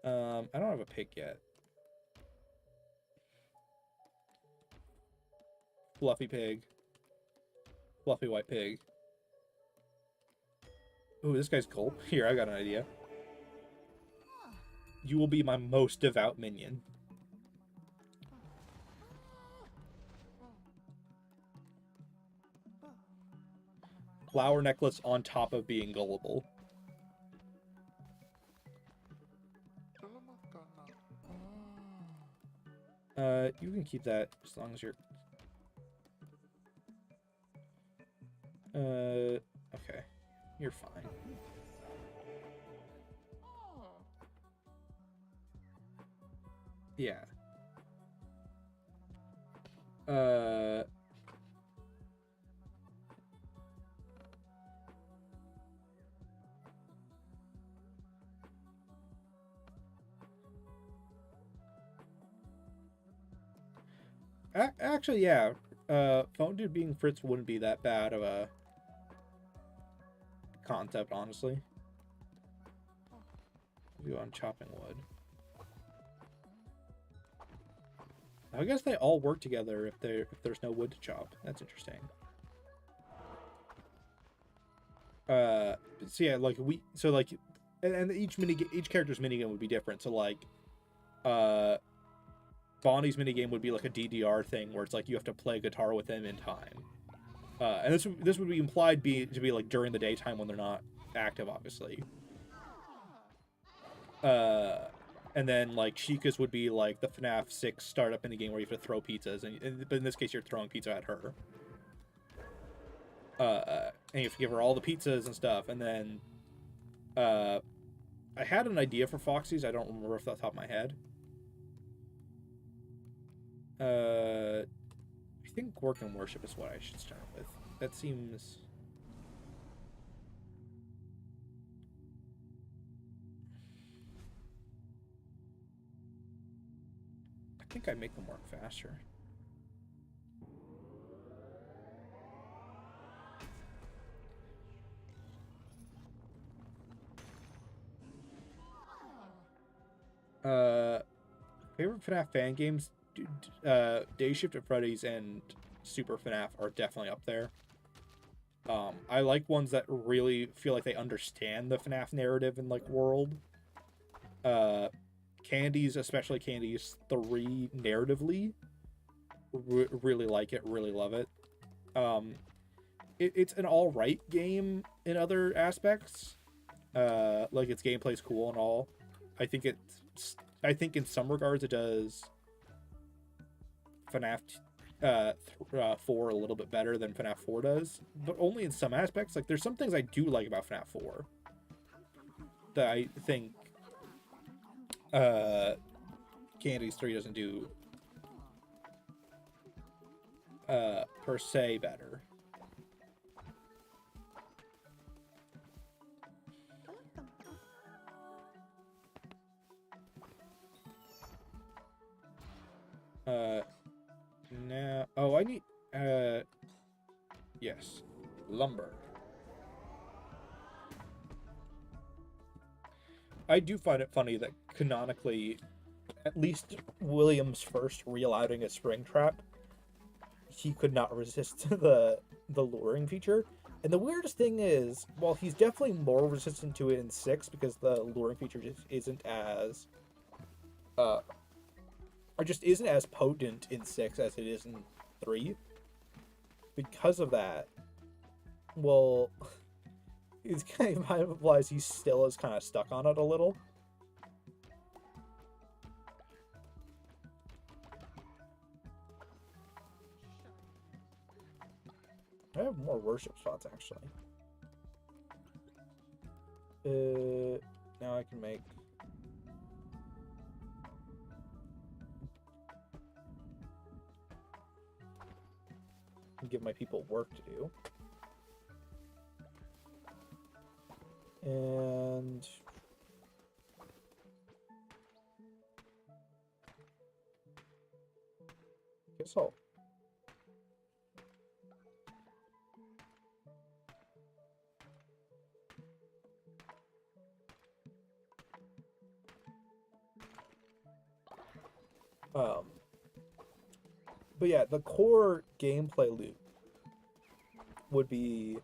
I don't have a pig yet. Fluffy pig. Fluffy white pig. Ooh, this guy's gulp. Here, I got an idea. You will be my most devout minion. Flower necklace on top of being gullible. You can keep that as long as you're... okay. You're fine. Yeah. Actually, yeah. Phone Dude being Fritz wouldn't be that bad of a concept, honestly. We go on chopping wood. I guess they all work together if there's no wood to chop. That's interesting. So yeah, like and each character's minigame would be different. So like, Bonnie's minigame would be like a DDR thing where it's like you have to play guitar with them in time. And this would be implied to be like during the daytime when they're not active, obviously. And then like Chica's would be like the FNAF 6 startup minigame where you have to throw pizzas, but in this case you're throwing pizza at her. And you have to give her all the pizzas and stuff. And then, I had an idea for Foxy's. I don't remember off the top of my head. I think Work and Worship is what I should start with. That seems... I think I make them work faster. Favorite FNAF fan games? Day Shift at Freddy's and Super FNAF are definitely up there. I like ones that really feel like they understand the FNAF narrative and like world. Candies, especially Candies 3 narratively, really like it, really love it. It's an all-right game in other aspects. Like its gameplay's cool and all. I think in some regards it does FNAF 4 a little bit better than FNAF 4 does, but only in some aspects. Like there's some things I do like about FNAF 4 that I think Candies 3 doesn't do per se better. Now, oh, I need, yes, lumber. I do find it funny that canonically, at least William's first real outing at Springtrap, he could not resist the luring feature. And the weirdest thing is, while he's definitely more resistant to it in 6 because the luring feature just isn't as or just isn't as potent in 6 as it is in 3. Because of that, well, it's kind of implies he still is kind of stuck on it a little. I have more worship spots, actually. Now I can make... give my people work to do. And... guess I'll... but yeah, the core gameplay loop would be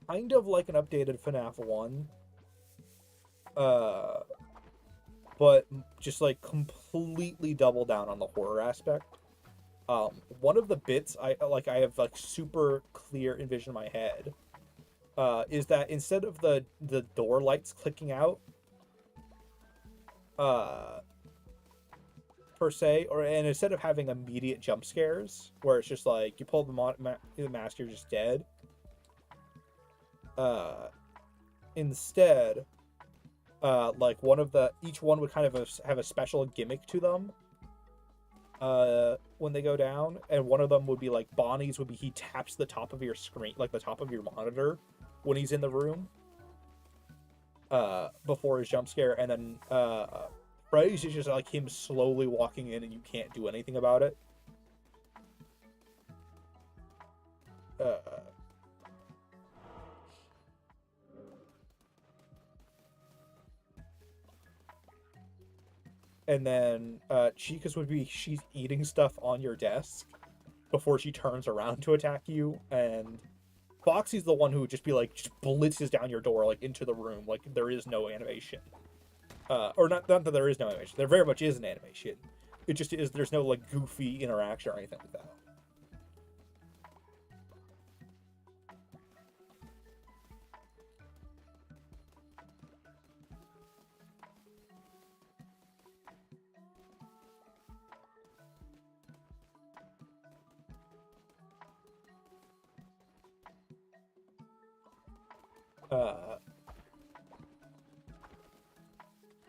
kind of like an updated FNAF 1, but just like completely double down on the horror aspect. One of the bits I have like super clear envision in my head is that instead of the door lights clicking out, per se, and instead of having immediate jump scares where it's just like you pull the mask, you're just dead. Instead, like each one would kind of have a special gimmick to them. When they go down, and one of them would be like Bonnie's would be he taps the top of your screen, like the top of your monitor, when he's in the room. Before his jump scare, and then Freddy's is just like him slowly walking in and you can't do anything about it. And then Chica's would be she's eating stuff on your desk before she turns around to attack you, and Foxy's the one who would just be like, just blitzes down your door, like into the room, like there is no animation. Or not that there is no animation. There very much is an animation. It just is, there's no like goofy interaction or anything like that.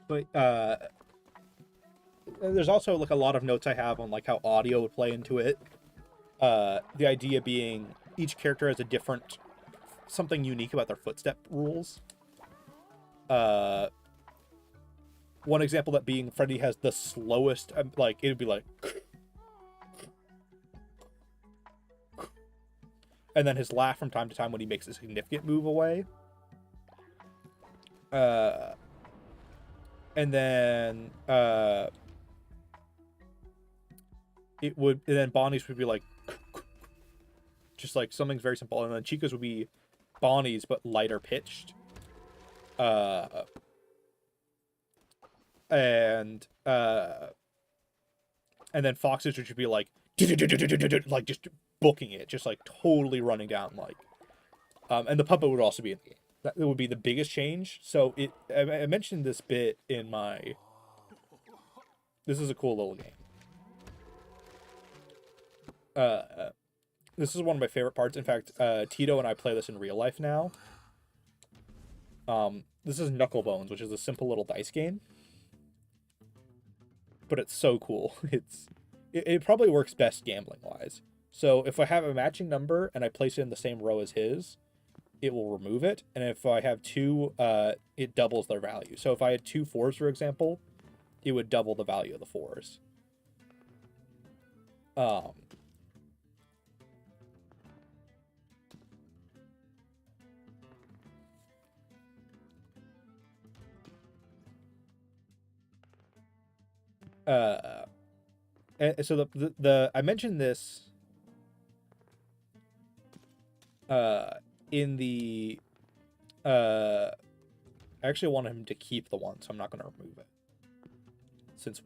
But there's also like a lot of notes I have on like how audio would play into it. The idea being each character has a different something unique about their footstep rules. One example that being Freddy has the slowest, like it would be like, and then his laugh from time to time when he makes a significant move away. And then and then Bonnie's would be like just like something's very simple, and then Chica's would be Bonnie's but lighter pitched. And then Fox's would be like like just booking it, just like totally running down like. And the puppet would also be in the game. That would be the biggest change. So I mentioned this bit in my... This is a cool little game. This is one of my favorite parts. In fact, Tito and I play this in real life now. This is Knuckle Bones, which is a simple little dice game. But it's so cool. It probably works best gambling-wise. So if I have a matching number and I place it in the same row as his, it will remove it. And if I have 2, it doubles their value. So if I had 2 4s, for example, it would double the value of the 4s. Um, so the I mentioned this in the I actually want him to keep the one, so I'm not going to remove it, since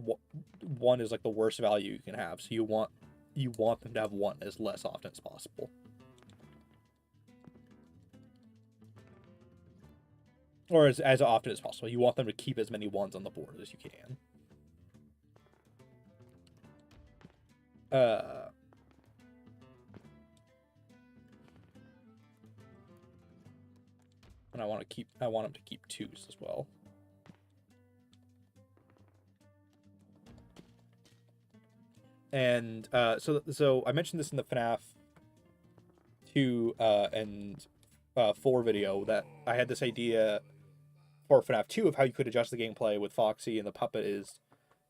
one is like the worst value you can have. So you want them to have one as less often as possible, or as often as possible. You want them to keep as many ones on the board as you can. And I want him to keep twos as well. And so I mentioned this in the FNAF 2 and 4 video, that I had this idea for FNAF 2 of how you could adjust the gameplay with Foxy and the puppet is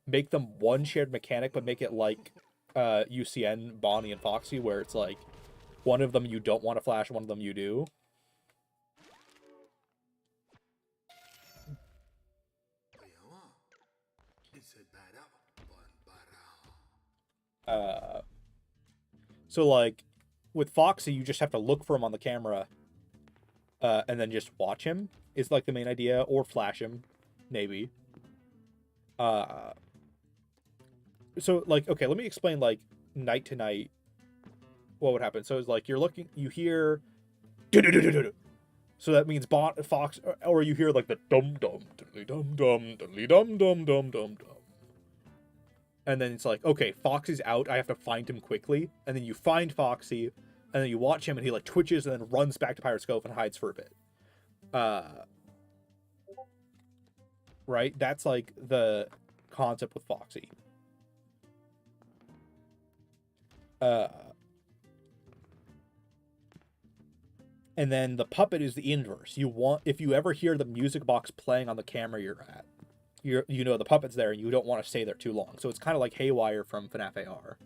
make them one shared mechanic, but make it like UCN, Bonnie, and Foxy, where it's like one of them you don't want to flash, one of them you do. So like with Foxy, you just have to look for him on the camera, and then just watch him is like the main idea, or flash him, maybe. So like, okay, let me explain like night to night what would happen. So it's like you're looking, you hear, so that means Fox, or you hear like the dum dum diddly dum dum diddly dum dum dum dum dum. And then it's like, okay, Foxy's out. I have to find him quickly. And then you find Foxy, and then you watch him, and he like twitches and then runs back to Pirate's Cove and hides for a bit. Right? That's like the concept with Foxy. And then the puppet is the inverse. If you ever hear the music box playing on the camera you're at, you know the puppet's there and you don't want to stay there too long. So it's kind of like Haywire from FNAF AR.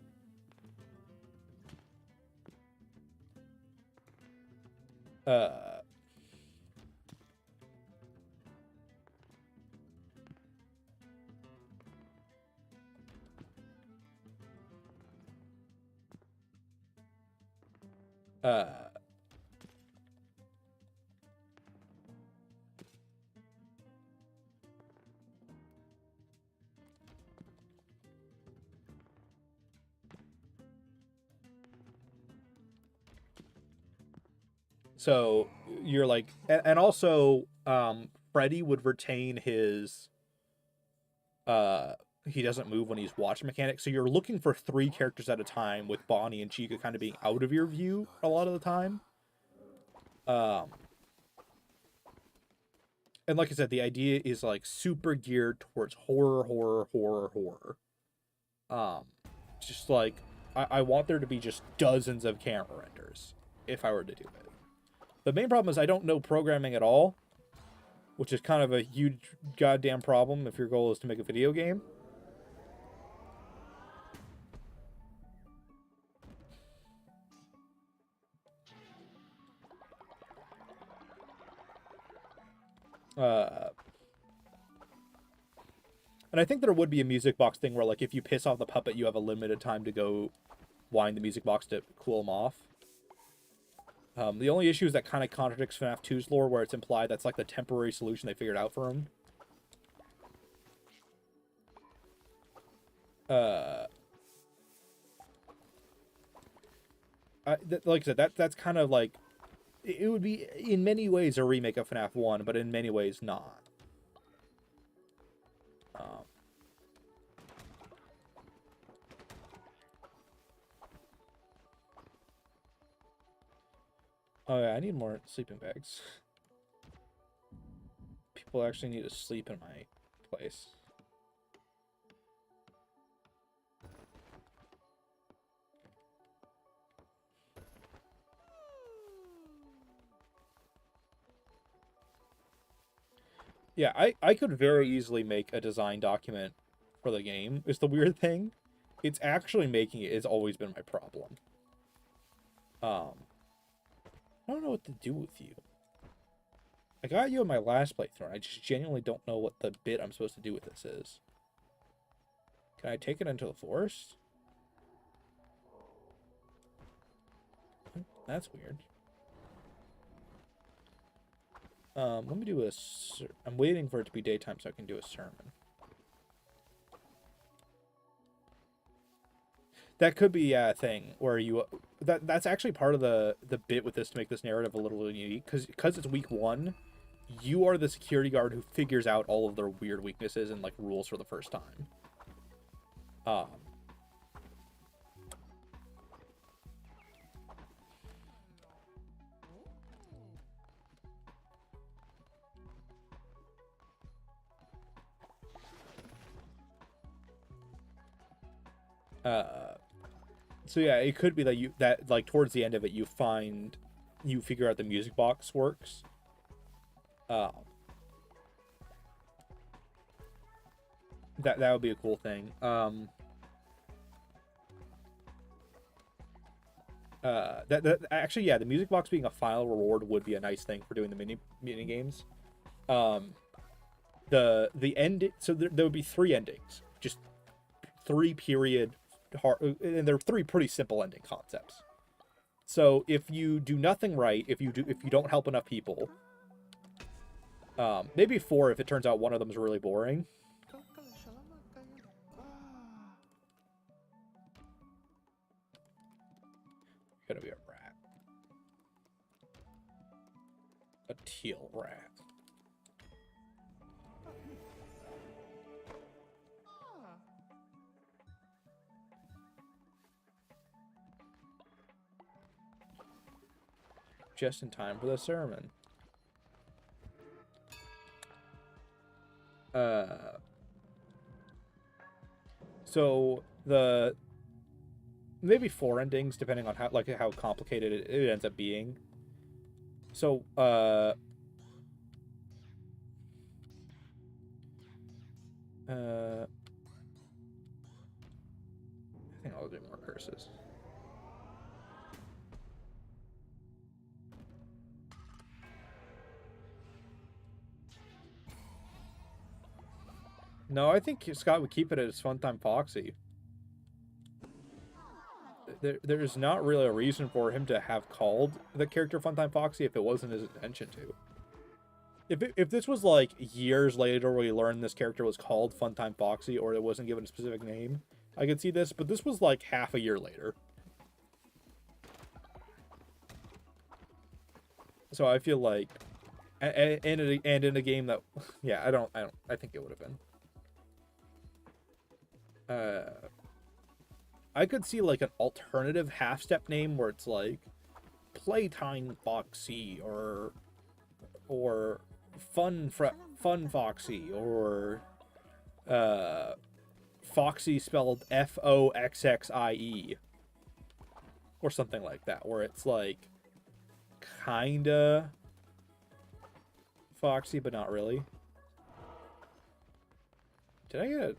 So you're like, and also, Freddy would retain his, he doesn't move when he's watch mechanic. So you're looking for 3 characters at a time, with Bonnie and Chica kind of being out of your view a lot of the time. And like I said, the idea is like super geared towards horror. Just like, I want there to be just dozens of camera renders if I were to do it. The main problem is I don't know programming at all, which is kind of a huge goddamn problem if your goal is to make a video game. And I think there would be a music box thing where, like, if you piss off the puppet, you have a limited time to go wind the music box to cool him off. The only issue is that kind of contradicts FNAF 2's lore, where it's implied that's like the temporary solution they figured out for him. Like I said, that's kind of like, it would be in many ways a remake of FNAF 1, but in many ways not. Oh yeah, I need more sleeping bags. People actually need to sleep in my place. Yeah, I could very easily make a design document for the game, is the weird thing. it's actually making it has always been my problem. I don't know what to do with you. I got you in my last playthrough, and I just genuinely don't know what the bit I'm supposed to do with this is. Can I take it into the forest? That's weird. Let me do a... I'm waiting for it to be daytime so I can do a sermon. That could be a thing where you... That's actually part of the bit with this to make this narrative a little unique. Because it's week one, you are the security guard who figures out all of their weird weaknesses and, like, rules for the first time. So yeah, it could be that like towards the end of it you figure out the music box works. That would be a cool thing. Actually, yeah, the music box being a final reward would be a nice thing for doing the mini games. The end. So there would be 3 endings, just 3 period hard, and they're 3 pretty simple ending concepts. So if you do nothing right, if you don't help enough people, maybe 4 if it turns out one of them is really boring. Gonna be a rat. A teal rat. Just in time for the sermon. So the maybe 4 endings depending on how complicated it ends up being. So I think I'll do more curses. No, I think Scott would keep it as Funtime Foxy. There's not really a reason for him to have called the character Funtime Foxy if it wasn't his intention to. If this was like years later where we learned this character was called Funtime Foxy or it wasn't given a specific name, I could see this, but this was like half a year later. So I feel like, and in a game that, yeah, I think it would have been. I could see like an alternative half-step name where it's like Playtime Foxy or Fun Foxy or Foxy spelled Foxxie or something like that, where it's like kinda Foxy but not really. Did I get it?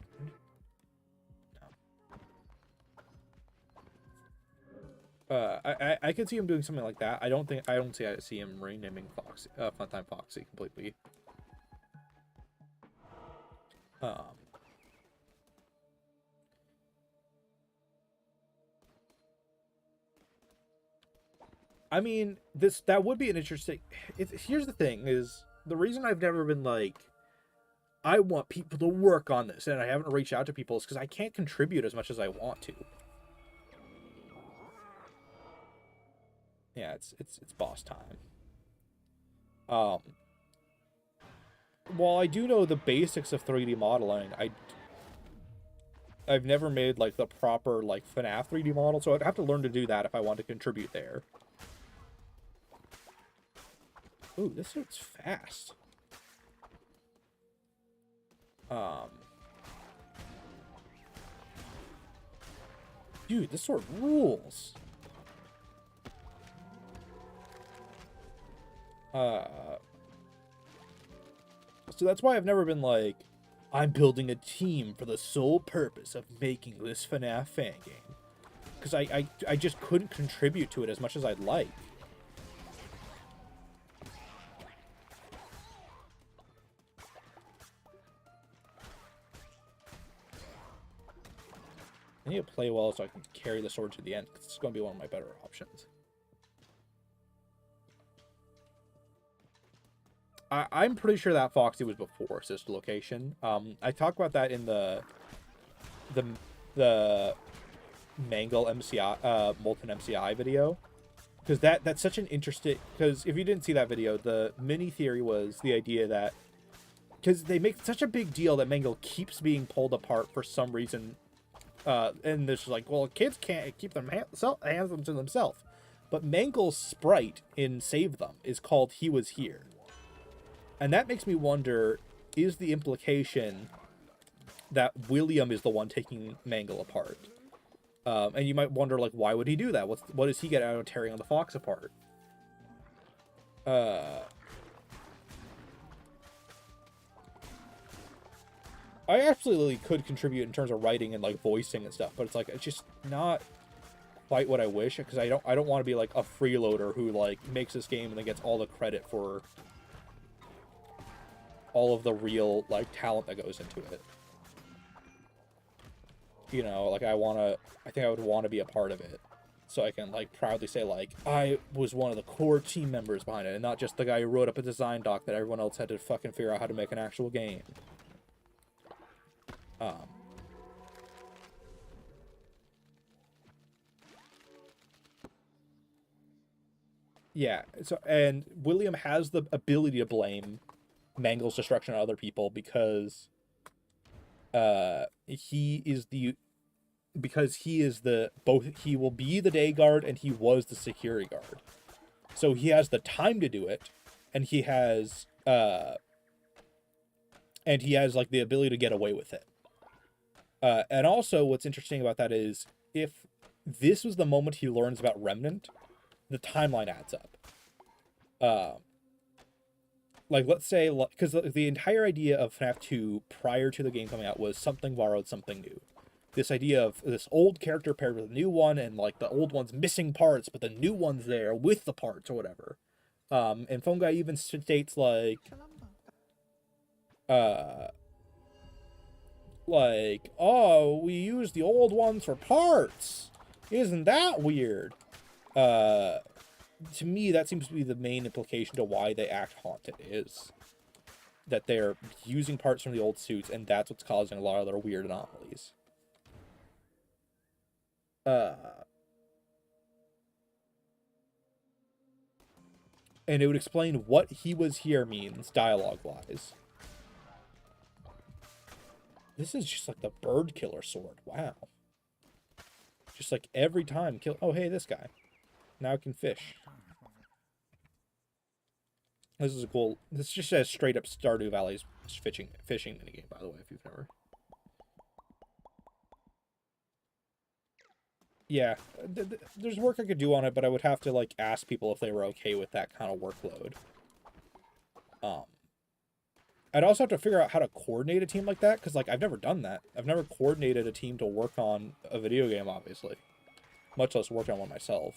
I could see him doing something like that. I don't see him renaming Foxy, Funtime Foxy completely. I mean, that would be an interesting. Here's the thing: is the reason I've never been like, I want people to work on this, and I haven't reached out to people is because I can't contribute as much as I want to. Yeah, it's boss time. While I do know the basics of 3D modeling, I've never made like the proper like FNAF 3D model, so I'd have to learn to do that if I want to contribute there. Ooh, this looks fast. Dude, this sword rules. So that's why I've never been like, I'm building a team for the sole purpose of making this FNAF fan game. Because I just couldn't contribute to it as much as I'd like. I need to play well so I can carry the sword to the end, because it's going to be one of my better options. I'm pretty sure that Foxy was before Sister Location. I talked about that in the Mangle MCI, Molten MCI video. Because that's such an interesting... Because if you didn't see that video, the mini theory was the idea that... Because they make such a big deal that Mangle keeps being pulled apart for some reason. And there's like, well, kids can't keep them hands them to themselves. But Mangle's sprite in Save Them is called He Was Here. And that makes me wonder, is the implication that William is the one taking Mangle apart? And you might wonder, like, why would he do that? What does he get out of tearing the fox apart? I absolutely could contribute in terms of writing and, like, voicing and stuff, but it's, like, it's just not quite what I wish, because I don't want to be, like, a freeloader who, like, makes this game and then gets all the credit for all of the real, like, talent that goes into it. You know, like, I think I would want to be a part of it. So I can, like, proudly say, like, I was one of the core team members behind it, and not just the guy who wrote up a design doc that everyone else had to fucking figure out how to make an actual game. Yeah, so, and William has the ability to blame Mangle's destruction on other people because he will be the day guard and he was the security guard. So he has the time to do it, and he has like the ability to get away with it. And also what's interesting about that is if this was the moment he learns about Remnant, the timeline adds up. Like, let's say, because the entire idea of FNAF 2 prior to the game coming out was something borrowed, something new. This idea of this old character paired with a new one, and, like, the old one's missing parts, but the new one's there with the parts or whatever. And Phone Guy even states, like, oh, we use the old ones for parts. Isn't that weird? To me, that seems to be the main implication to why they act haunted, is that they're using parts from the old suits, and that's what's causing a lot of their weird anomalies. And it would explain what He Was Here means, dialogue-wise. This is just like the bird killer sword. Wow. Just like every time kill... Oh, hey, this guy. Now I can fish. This is a cool... This just says straight up Stardew Valley's fishing minigame, by the way, if you've never... Yeah, there's work I could do on it, but I would have to, like, ask people if they were okay with that kind of workload. I'd also have to figure out how to coordinate a team like that, because, like, I've never done that. I've never coordinated a team to work on a video game, obviously. Much less work on one myself.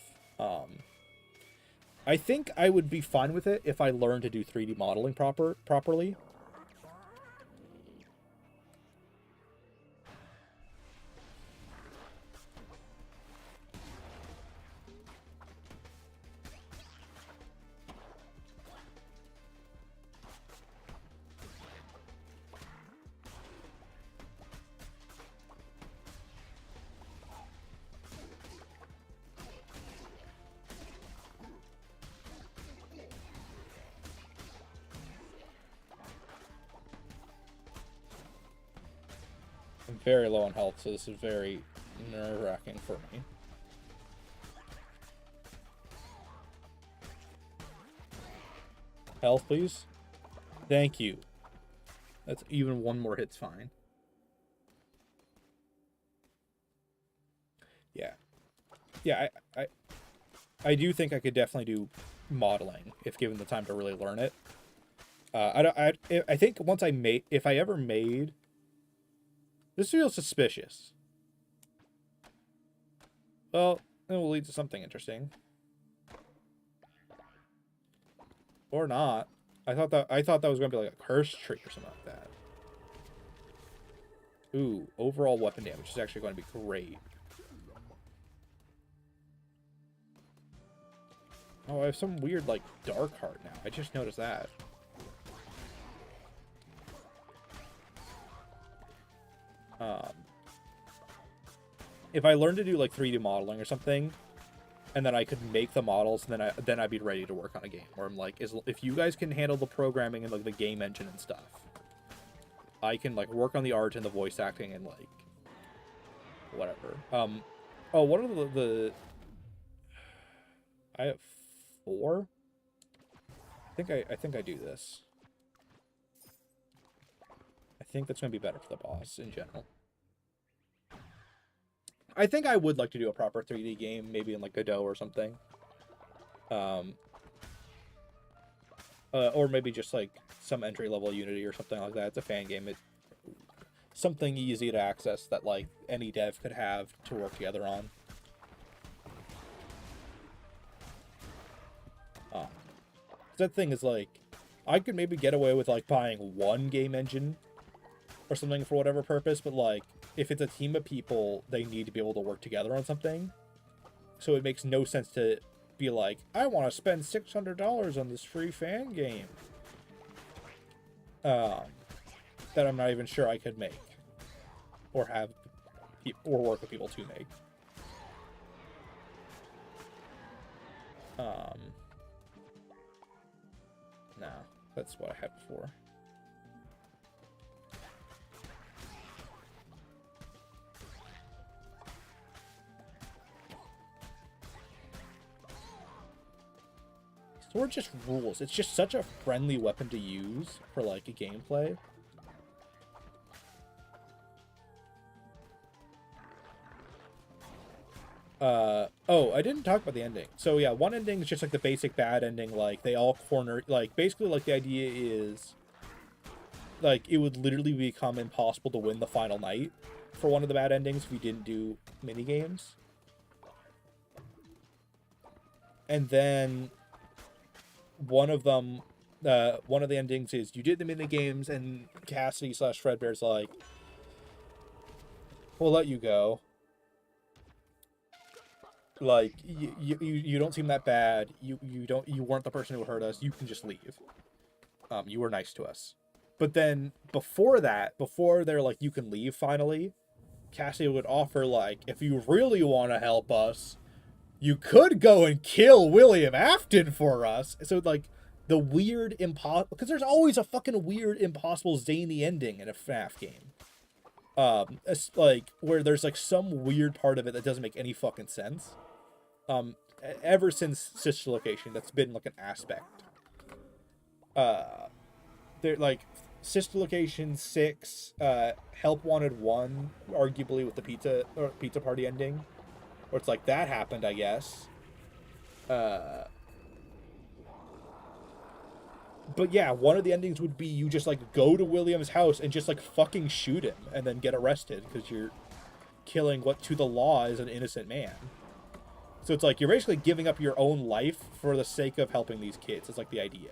I think I would be fine with it if I learned to do 3D modeling properly. I'm very low on health, so this is very nerve-wracking for me. Health, please. Thank you. That's even one more hit's fine. Yeah. Yeah, I do think I could definitely do modeling if given the time to really learn it. I think once if I ever made This feels suspicious. Well, it will lead to something interesting. Or not. I thought that was gonna be like a curse tree or something like that. Ooh, overall weapon damage is actually going to be great. Oh, I have some weird, like, dark heart now. I just noticed that. If I learned to do, like, 3D modeling or something, and then I could make the models, and then I'd be ready to work on a game. Where I'm like, if you guys can handle the programming and, like, the game engine and stuff, I can, like, work on the art and the voice acting and, like, whatever. Oh, what are the... I have 4? I think I do this. I think that's going to be better for the boss in general. I think I would like to do a proper 3D game, maybe in like Godot or something. Or maybe just like some entry-level Unity or something like that. It's a fan game. It's something easy to access that like any dev could have to work together on. That thing is like, I could maybe get away with like buying one game engine or something for whatever purpose, but like if it's a team of people, they need to be able to work together on something. So it makes no sense to be like, I want to spend $600 on this free fan game that I'm not even sure I could make or have or work with people to make. No, that's what I had before. Sword just rules. It's just such a friendly weapon to use for like a gameplay. Oh, I didn't talk about the ending. So yeah, one ending is just like the basic bad ending, like they all corner, like basically like the idea is like it would literally become impossible to win the final night for one of the bad endings if you didn't do mini games. And then one of them, one of the endings is you did the mini games and Cassidy / Fredbear's like, we'll let you go. Like you don't seem that bad. You weren't the person who hurt us. You can just leave. You were nice to us. But then before that, before they're like you can leave finally, Cassidy would offer like, if you really want to help us, you could go and kill William Afton for us. So like the weird impossible, because there's always a fucking weird impossible zany ending in a FNAF game. It's like where there's like some weird part of it that doesn't make any fucking sense. Ever since Stitchline, that's been like an aspect. They're like Stitchline 6, Help Wanted 1, arguably with the pizza party ending, where it's like that happened, I guess. But yeah, one of the endings would be you just like go to William's house and just like fucking shoot him and then get arrested because you're killing what to the law is an innocent man. So it's like you're basically giving up your own life for the sake of helping these kids. It's like the idea.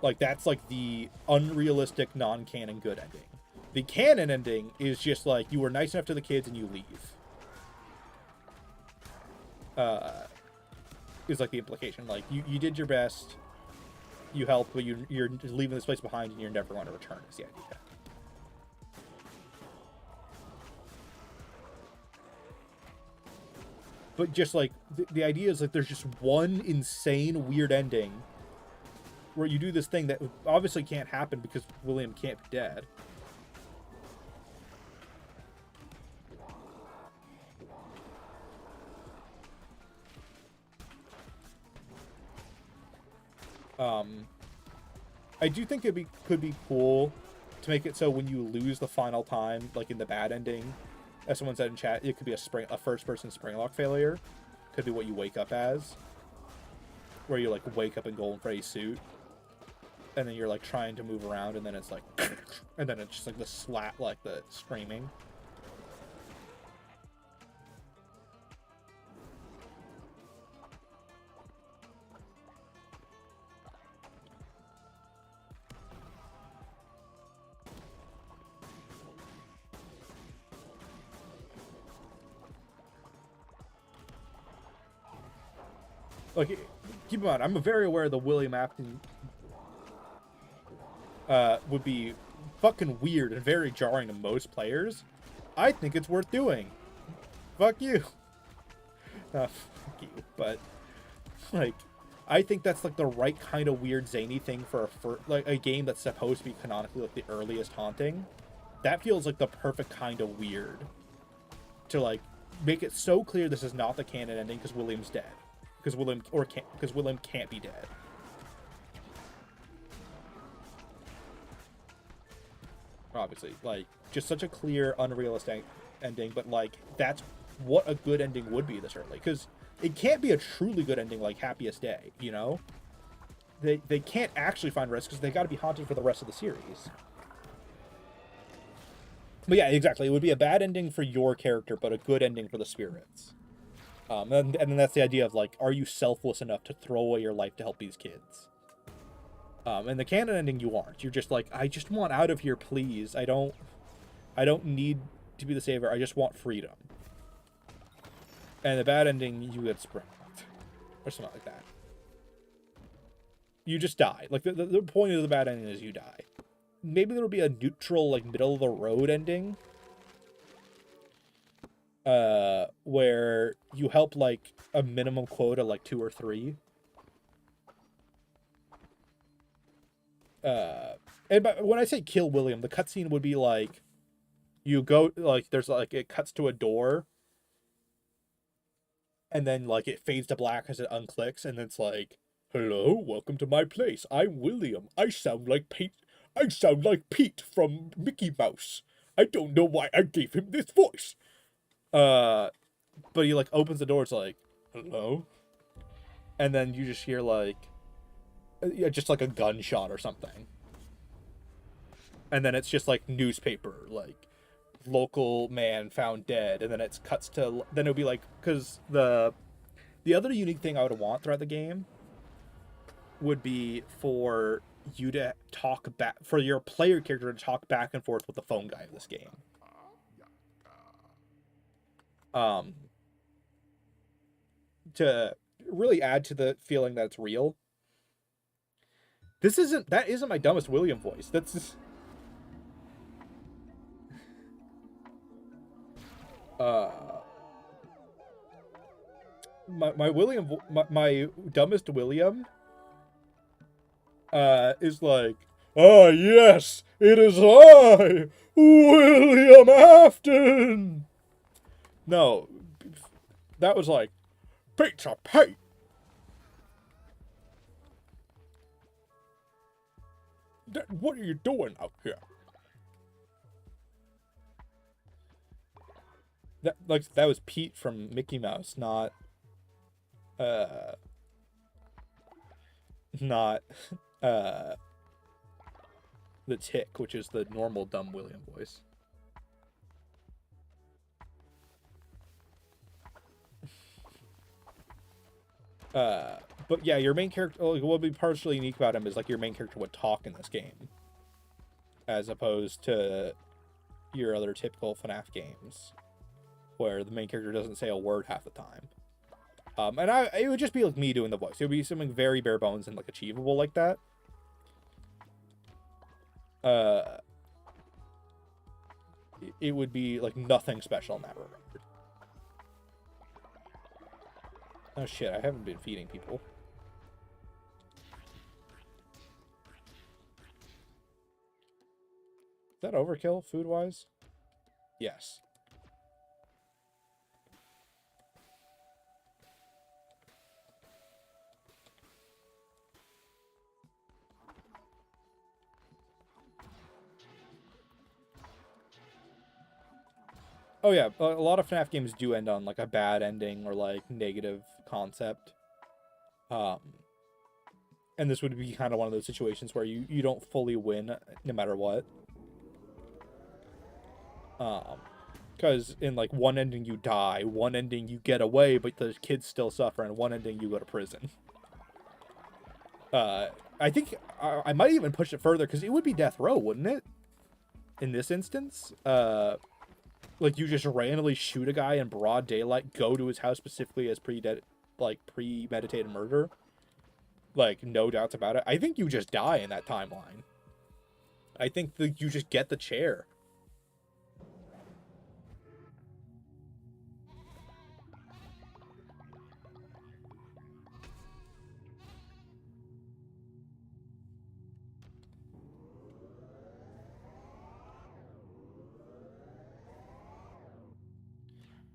Like that's like the unrealistic non-canon good ending. The canon ending is just like you were nice enough to the kids and you leave. Is like the implication. Like you did your best, you helped, but you're leaving this place behind and you're never going to return is the idea. But just like the idea is like there's just one insane weird ending where you do this thing that obviously can't happen because William can't be dead. I do think it could be cool to make it so when you lose the final time, like in the bad ending, as someone said in chat, it could be a first-person springlock failure. Could be what you wake up as, where you like wake up in Golden Freddy's suit, and then you're like trying to move around, and then it's like, and then it's just like the slap, like the screaming. Like, keep in mind, I'm very aware the William Afton would be fucking weird and very jarring to most players. I think it's worth doing. Fuck you. Fuck you. But, like, I think that's, like, the right kind of weird zany thing for like, a game that's supposed to be canonically, like, the earliest Haunting. That feels like the perfect kind of weird. To, like, make it so clear this is not the canon ending because William's dead. Because William can't be dead. Obviously, like, just such a clear, unrealistic ending, but like that's what a good ending would be this early. Because it can't be a truly good ending like Happiest Day, you know? They can't actually find rest because they got to be haunted for the rest of the series. But yeah, exactly. It would be a bad ending for your character, but a good ending for the spirits. And then that's the idea of, like, are you selfless enough to throw away your life to help these kids? And the canon ending, you aren't. You're just like, I just want out of here, please. I don't need to be the savior. I just want freedom. And the bad ending, you get sprung. Or something like that. You just die. Like, the point of the bad ending is you die. Maybe there'll be a neutral, like, middle-of-the-road ending. Where you help, like, a minimum quota, like 2 or 3. And when I say kill William, the cutscene would be, like, you go, like, there's, like, it cuts to a door, and then, like, it fades to black as it unclicks, and it's like, hello, welcome to my place. I'm William. I sound like Pete from Mickey Mouse. I don't know why I gave him this voice. But he, like, opens the door, it's like, hello? And then you just hear, like, just, like, a gunshot or something. And then it's just, like, newspaper, like, local man found dead. And then it cuts to, then it'll be, like, because the other unique thing I would want throughout the game would be for you to talk back, for your player character to talk back and forth with the phone guy in this game. To really add to the feeling that it's real. That isn't my dumbest William voice. That's just, my dumbest William is like, ah, yes, it is I, William Afton. No, that was like, Pizza Pete. What are you doing out here? That was Pete from Mickey Mouse, not the Tick, which is the normal dumb William voice. But yeah, your main character, what would be partially unique about him is, like, your main character would talk in this game, as opposed to your other typical FNAF games, where the main character doesn't say a word half the time. And it would just be like me doing the voice. It would be something very bare bones and, like, achievable like that. It would be, like, nothing special in that regard. Oh shit, I haven't been feeding people. Is that overkill, food-wise? Yes. Oh yeah, a lot of FNAF games do end on, like, a bad ending or, like, negative concept. And this would be kind of one of those situations where you don't fully win no matter what. Because in like one ending you die, one ending you get away, but the kids still suffer, and one ending you go to prison. I think I might even push it further, because it would be death row, wouldn't it? In this instance, like you just randomly shoot a guy in broad daylight, go to his house specifically as premeditated murder. Like, no doubts about it. I think you just die in that timeline. I think that you just get the chair.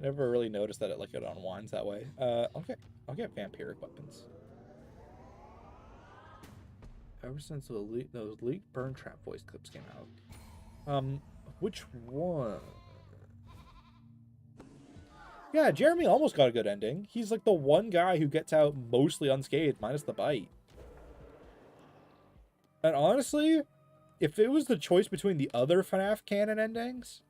Never really noticed that it unwinds that way. I'll get vampiric weapons. Ever since those leaked burn trap voice clips came out. Which one? Yeah, Jeremy almost got a good ending. He's like the one guy who gets out mostly unscathed, minus the bite. And honestly, if it was the choice between the other FNAF canon endings,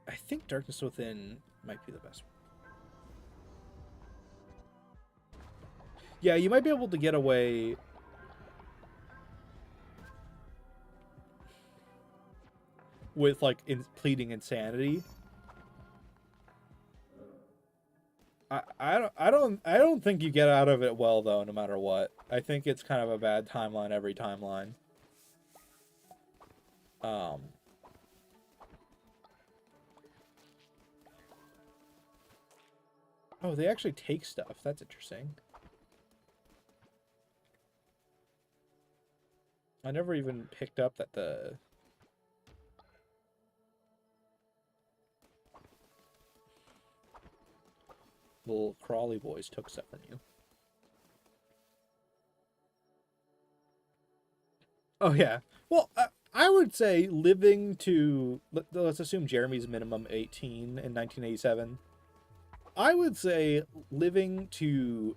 I think Darkness Within might be the best one. Yeah, you might be able to get away with like pleading insanity. I don't think you get out of it well though, no matter what. I think it's kind of a bad timeline every timeline. Oh, they actually take stuff. That's interesting. I never even picked up that the little crawly boys took stuff from you. Oh, yeah. Well, I would say living to... Let's assume Jeremy's minimum 18 in 1987. I would say living to,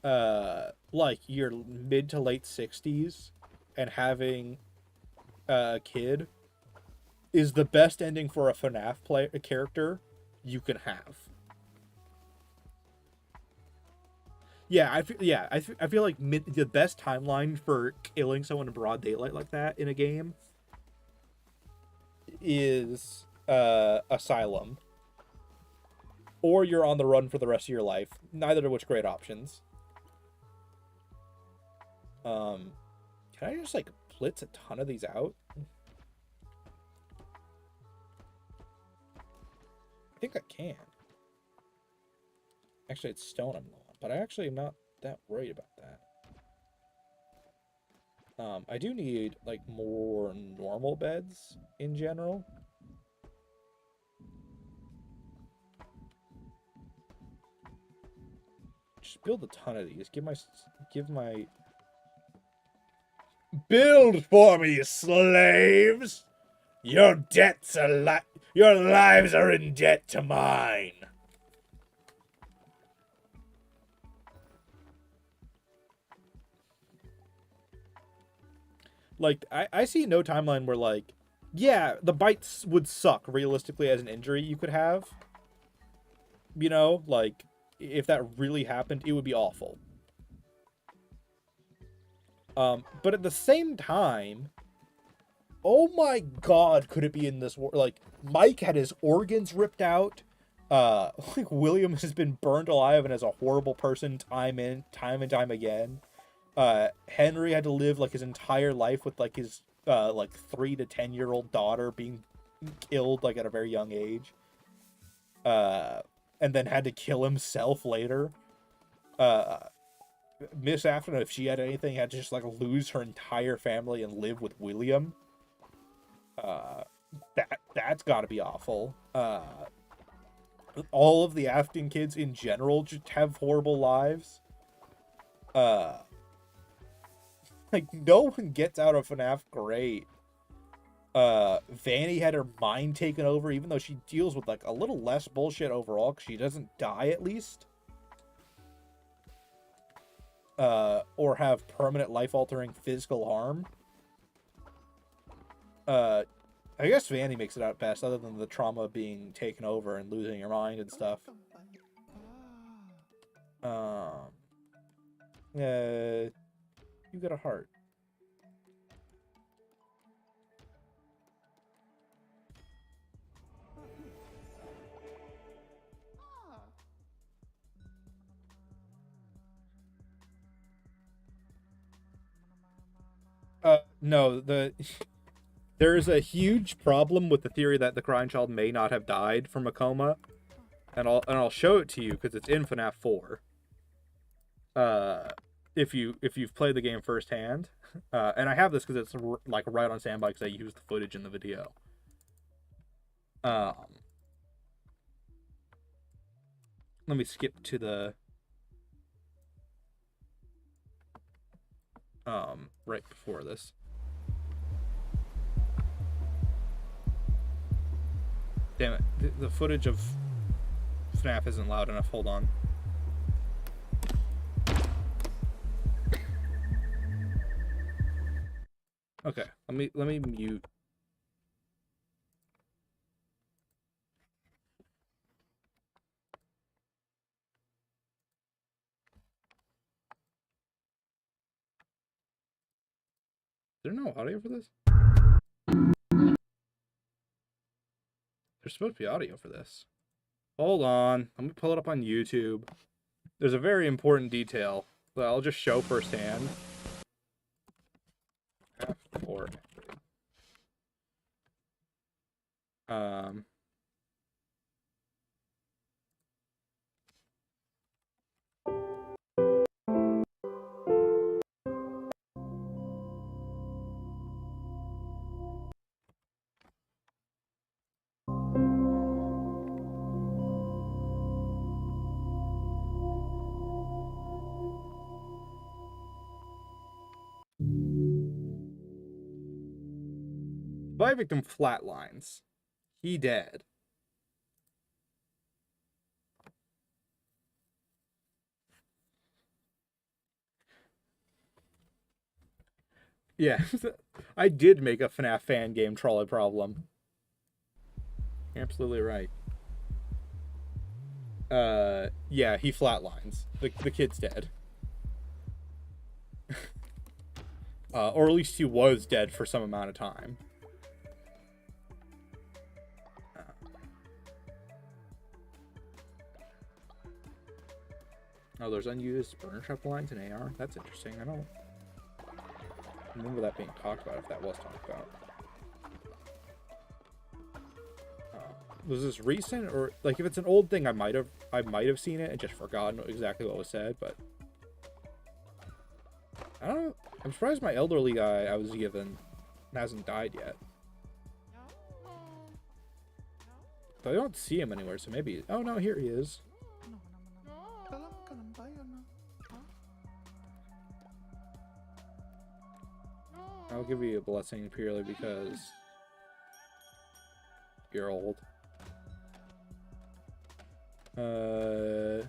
like, your mid to late 60s and having a kid is the best ending for a FNAF character you can have. Yeah, I feel like the best timeline for killing someone in broad daylight like that in a game is Asylum. Or you're on the run for the rest of your life. Neither of which great options. Can I just like blitz a ton of these out? I think I can. Actually, it's stone I'm low on, but I actually am not that worried about that. I do need like more normal beds in general. Just build a ton of these. Give my build for me, slaves. Your lives are in debt to mine. Like, I see no timeline where, like, yeah, the bites would suck, realistically, as an injury you could have. You know, like, if that really happened, it would be awful. But at the same time, oh my god, could it be in this war? Like, Mike had his organs ripped out. Like, William has been burned alive and as a horrible person time and time again. Henry had to live like his entire life with like his like 3 to 10-year-old daughter being killed like at a very young age, and then had to kill himself later. Miss Afton, if she had anything, had to just like lose her entire family and live with William. That's got to be awful. all of the Afghan kids in general just have horrible lives. Like, no one gets out of FNAF great. Vanny had her mind taken over, even though she deals with, like, a little less bullshit overall, because she doesn't die, at least. Or have permanent life-altering physical harm. I guess Vanny makes it out best, other than the trauma of being taken over and losing your mind and stuff. You got a heart. No, there's a huge problem with the theory that the crying child may not have died from a coma, and I'll show it to you because it's in FNAF 4. If you've played the game firsthand, and I have this because it's like right on standby because I used the footage in the video. Let me skip to the right before this. Damn it, the footage of FNAF isn't loud enough. Hold on. Okay, let me mute. Is there no audio for this? There's supposed to be audio for this. Hold on. Let me pull it up on YouTube. There's a very important detail that I'll just show firsthand. Or Spy victim flatlines. He dead. Yeah, I did make a FNAF fan game trolley problem. You're absolutely right. Yeah, he flatlines. The kid's dead. Or at least he was dead for some amount of time. Oh, there's unused burner trap lines in AR. That's interesting. I don't remember that being talked about, if that was talked about. Was this recent, or like if it's an old thing, I might have seen it and just forgotten exactly what was said, but I don't know. I'm surprised my elderly guy I was given hasn't died yet. But I don't see him anywhere, so maybe. Oh no, here he is. I'll give you a blessing purely because you're old. Oh,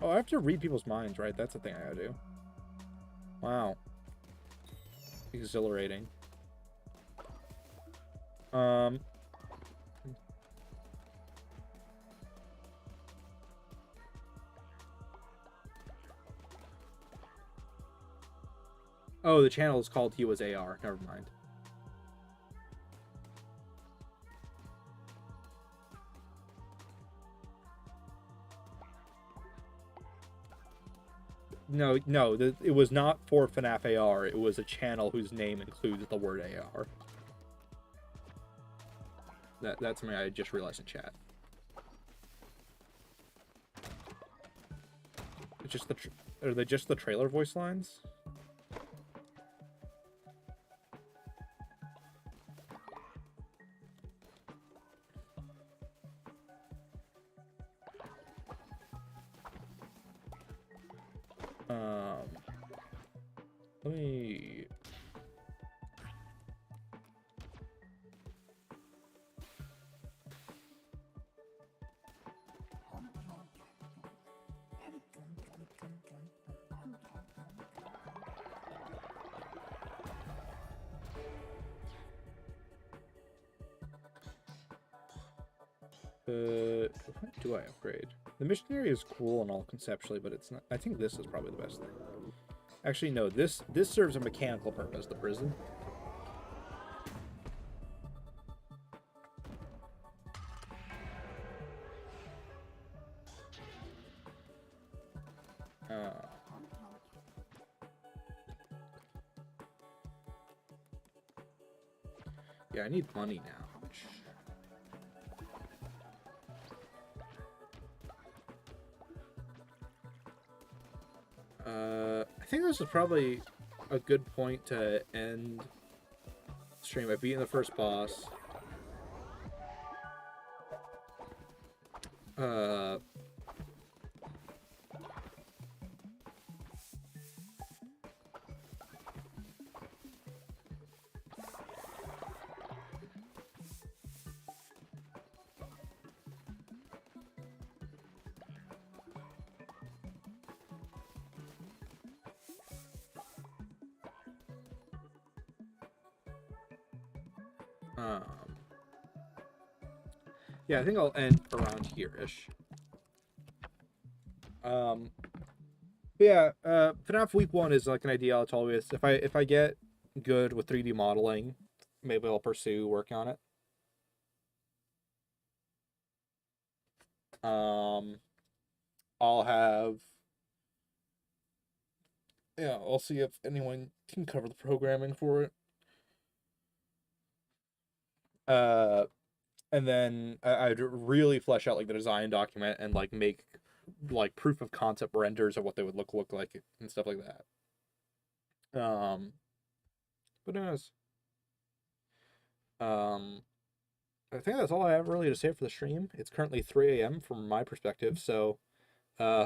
I have to read people's minds, right? That's the thing I gotta do. Wow. Exhilarating. Oh, the channel is called He Was AR. Never mind. No, it was not for FNAF AR. It was a channel whose name includes the word AR. That's something I just realized in chat. It's just are they just the trailer voice lines? Let me... What do I upgrade? The missionary is cool and all conceptually, but it's not. I think this is probably the best thing. Actually, no. This serves a mechanical purpose. The prison. Yeah, I need money now. I think this is probably a good point to end stream. I beaten the first boss. Yeah, I think I'll end around here-ish. Yeah, FNAF Week One is like an idea I'll always, if I get good with 3D modeling, maybe I'll pursue working on it. I'll have, yeah, I'll see if anyone can cover the programming for it. And then I'd really flesh out like the design document and like make like proof of concept renders of what they would look like and stuff like that. But who knows? I think that's all I have really to say for the stream. It's currently 3 a.m. from my perspective, so